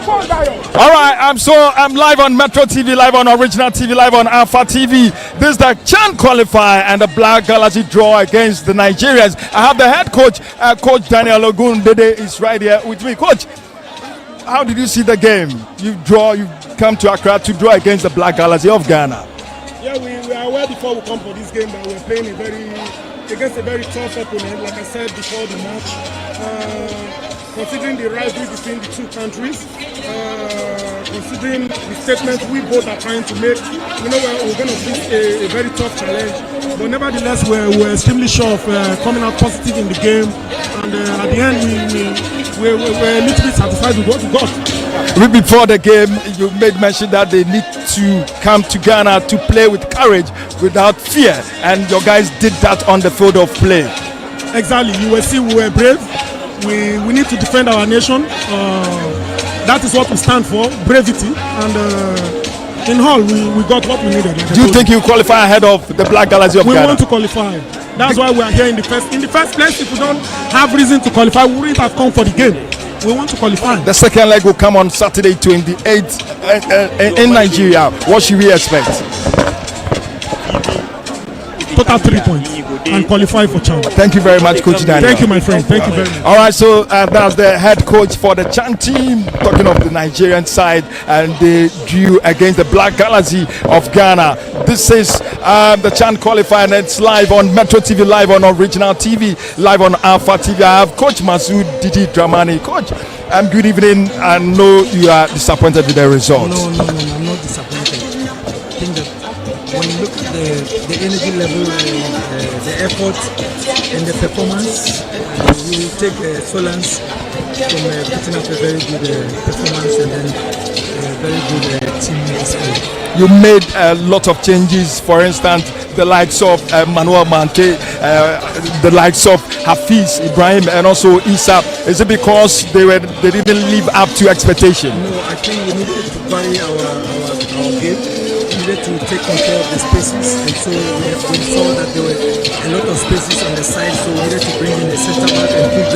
H: All right, I'm live on Metro TV, live on Original TV, live on Alpha TV. This is the Chan Qualifier and the Black Galaxy draw against the Nigerians. I have the head coach, Coach Daniel Ogundede is right here with me. Coach, how did you see the game? You come to Accra to draw against the Black Galaxy of Ghana.
D: Yeah, we are aware before we come for this game that we're playing against a very tough opponent, like I said before the match. Considering the rivalry between the two countries, considering the statement we both are trying to make, we're going to face a very tough challenge. But nevertheless, we're extremely sure of coming out positive in the game. And at the end, we're a little bit satisfied with what we got.
H: Before the game, you made mention that they need to come to Ghana to play with courage, without fear. And your guys did that on the field of play.
D: Exactly. You will see we were brave. We need to defend our nation. That is what we stand for, bravery. And in all, we got what we needed.
H: Do you think you qualify ahead of the Black Galaxy of Ghana?
D: We want to qualify. That's why we are here in the first place. If we don't have reason to qualify, we wouldn't have come for the game. We want to qualify.
H: The second leg will come on Saturday 28th in Nigeria. What should we expect?
D: Total 3 points and qualify for Chan.
H: Thank you very much, Coach Daniel.
D: Thank you, my friend. Thank you very much.
H: All right, so that's the head coach for the Chan team, talking of the Nigerian side, and they drew against the Black Galaxy of Ghana. This is the Chan qualifier, and it's live on Metro TV, live on Original TV, live on Alpha TV. I have Coach Masood Didi Dramani. Coach, good evening. I know you are disappointed with the results.
J: No, I'm not disappointed. I think that when you look at the energy level, the effort and the performance, you will take solace from putting up a very good performance and then a very good team display.
H: You made a lot of changes, for instance, the likes of Manuel Mante, the likes of Hafiz Ibrahim, and also Issa. Is it because they didn't live up to expectation?
J: No, I think we needed to vary our game. To take control of the spaces, and so we saw that there were a lot of spaces on the side, so we needed to bring in the center back and put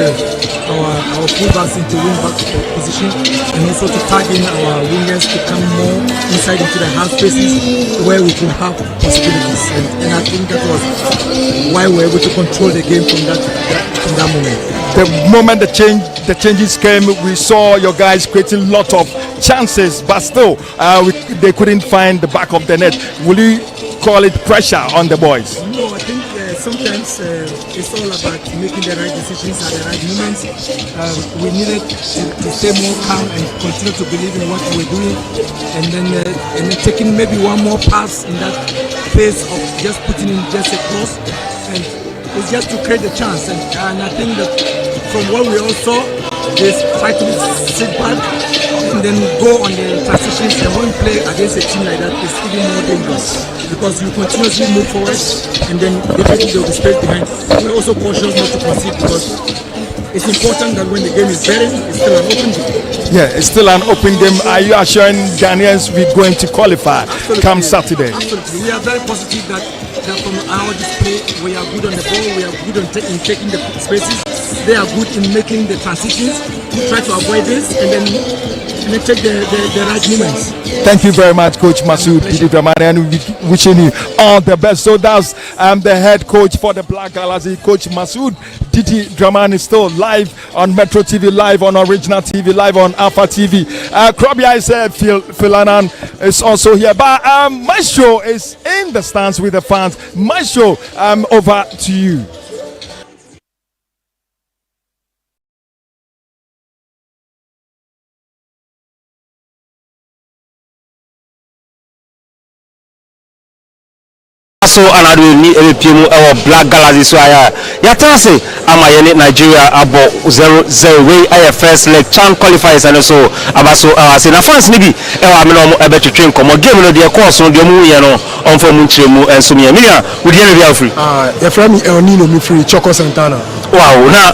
J: our fullbacks into wing back position, and also to tag in our wingers to come more inside into the half spaces where we could have possibilities, and I think that was why we were able to control the game from that moment.
H: The moment the changes came, we saw your guys creating a lot of chances, but still they couldn't find the back of the net. Will you call it pressure on the boys?
J: No, I think sometimes it's all about making the right decisions at the right moments. We needed to stay more calm and continue to believe in what we're doing, and then taking maybe one more pass in that phase of just putting in just a cross, and it's just to create the chance. And I think that from what we all saw, they try to sit back and then go on the transitions, and when you play against a team like that, it's even more dangerous because you continuously move forward and then definitely there will be space behind. We're also cautious not to concede because it's important that when the game is better, it's still an open game.
H: Yeah, it's still an open game. Are you assuring Ghanaians we're going to qualify come Saturday?
J: Absolutely. We are very positive that from our display, we are good on the ball, we are good in taking the spaces, they are good in making the transitions. We try to avoid this and then take the right moments.
H: Thank you very much, Coach Masood Didi Dramani, and wishing you all the best. So that's the head coach for the Black Galaxy, Coach Masood Didi Dramani, still live on Metro TV, live on Original TV, live on Alpha TV. Krobia is Philanan is also here, but Maestro is in the stands with the fans. Maestro, over to you.
K: So another ni epiemu our Black Galaxy so aya yata say ama yene Nigeria abo 0-0 way aya first leg Chan qualifiers and so abaso say na fans ni bi e wa me no ebe twetwe nkomo game no de course no de mu ye no on for mu ntremu enso me ya we dey be afri
J: ya from Elnino me free Choco Santana.
K: Wow, na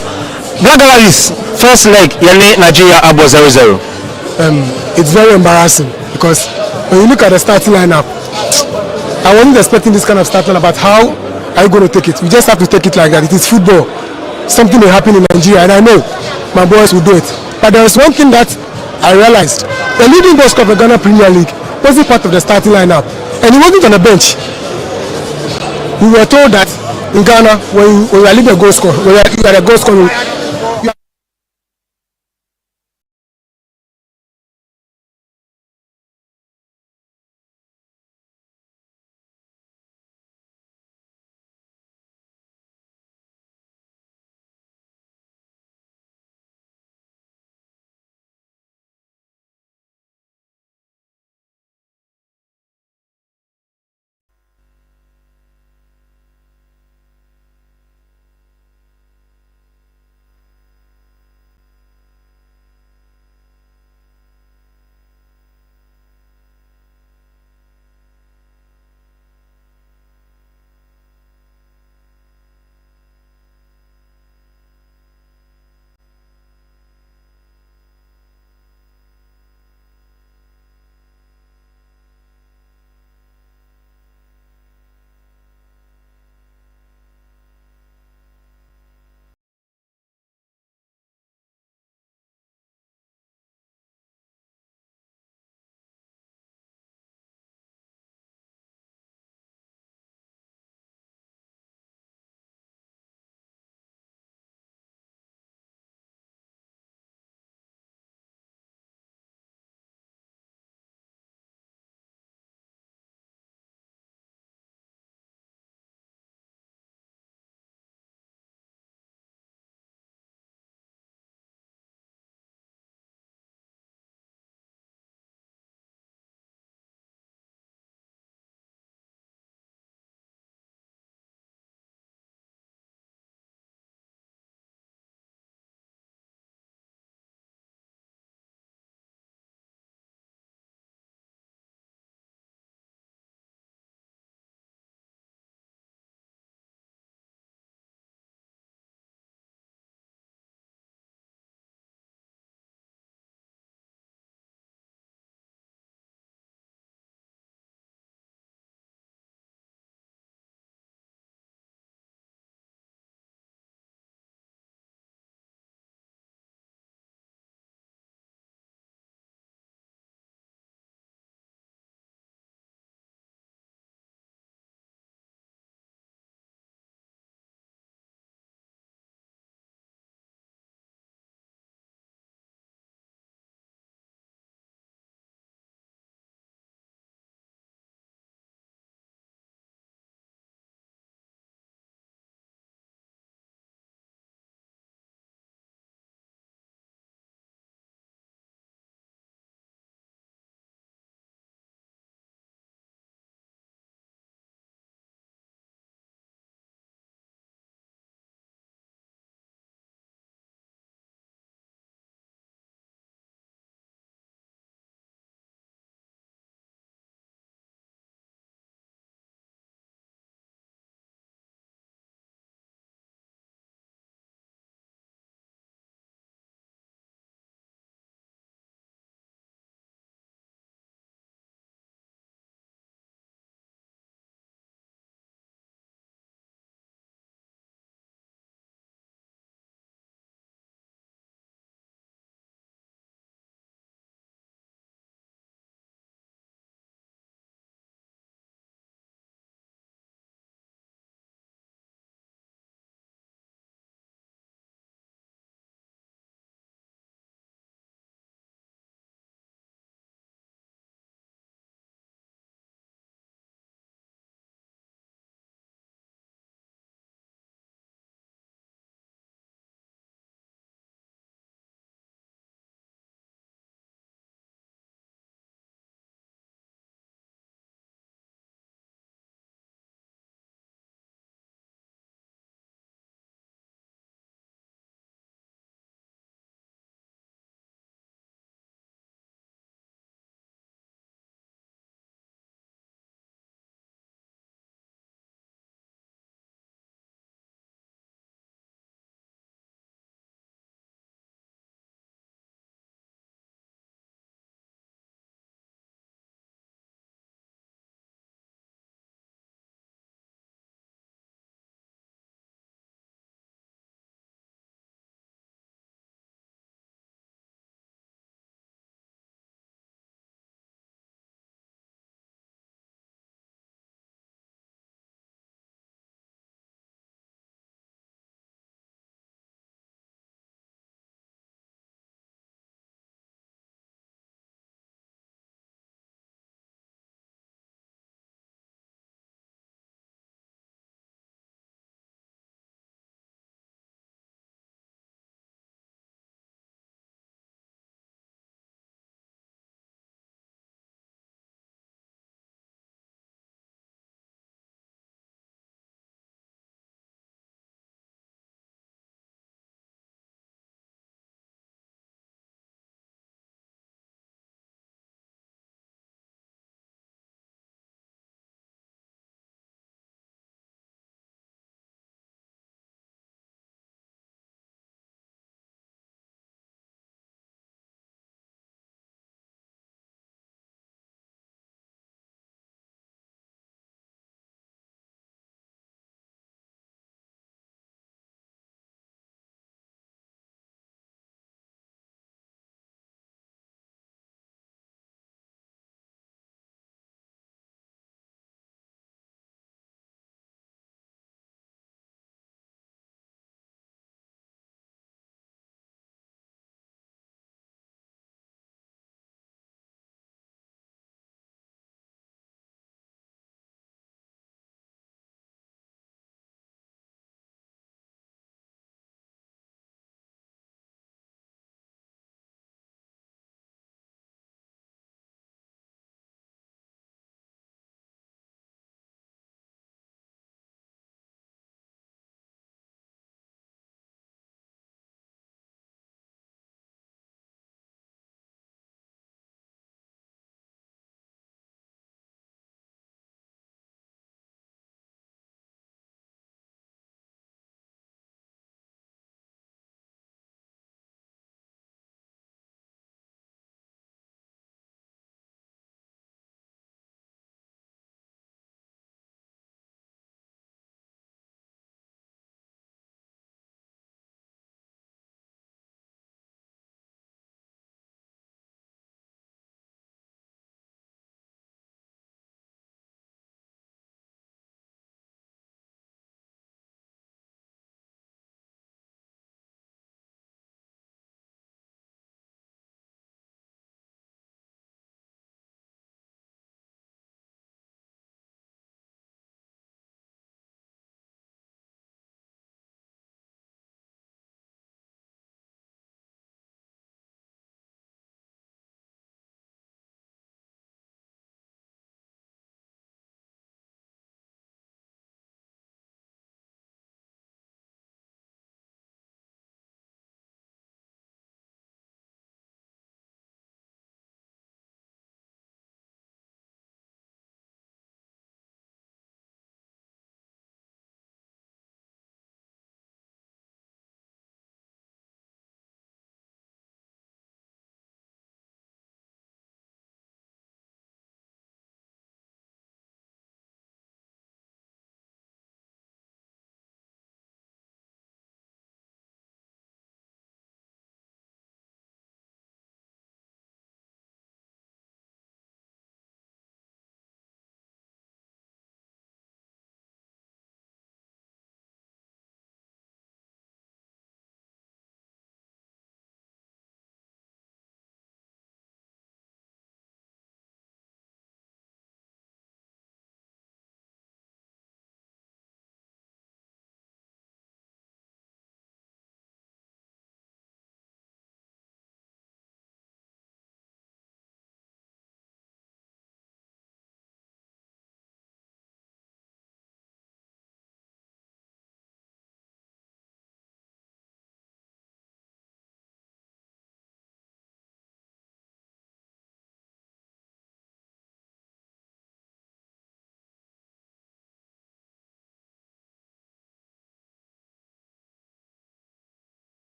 K: Black Galaxy first leg yene Nigeria abo 0-0.
J: It's very embarrassing because when you look at the starting lineup, I wasn't expecting this kind of starting about how are you going to take it. We just have to take it like that. It is football. Something will happen in Nigeria, and I know my boys will do it. But there is one thing that
D: I realized the leading goal scorer of the Ghana Premier League wasn't part of the starting lineup, and he wasn't on the bench. We were told that in Ghana, when you are leading goal scorer, when you are a goal scorer,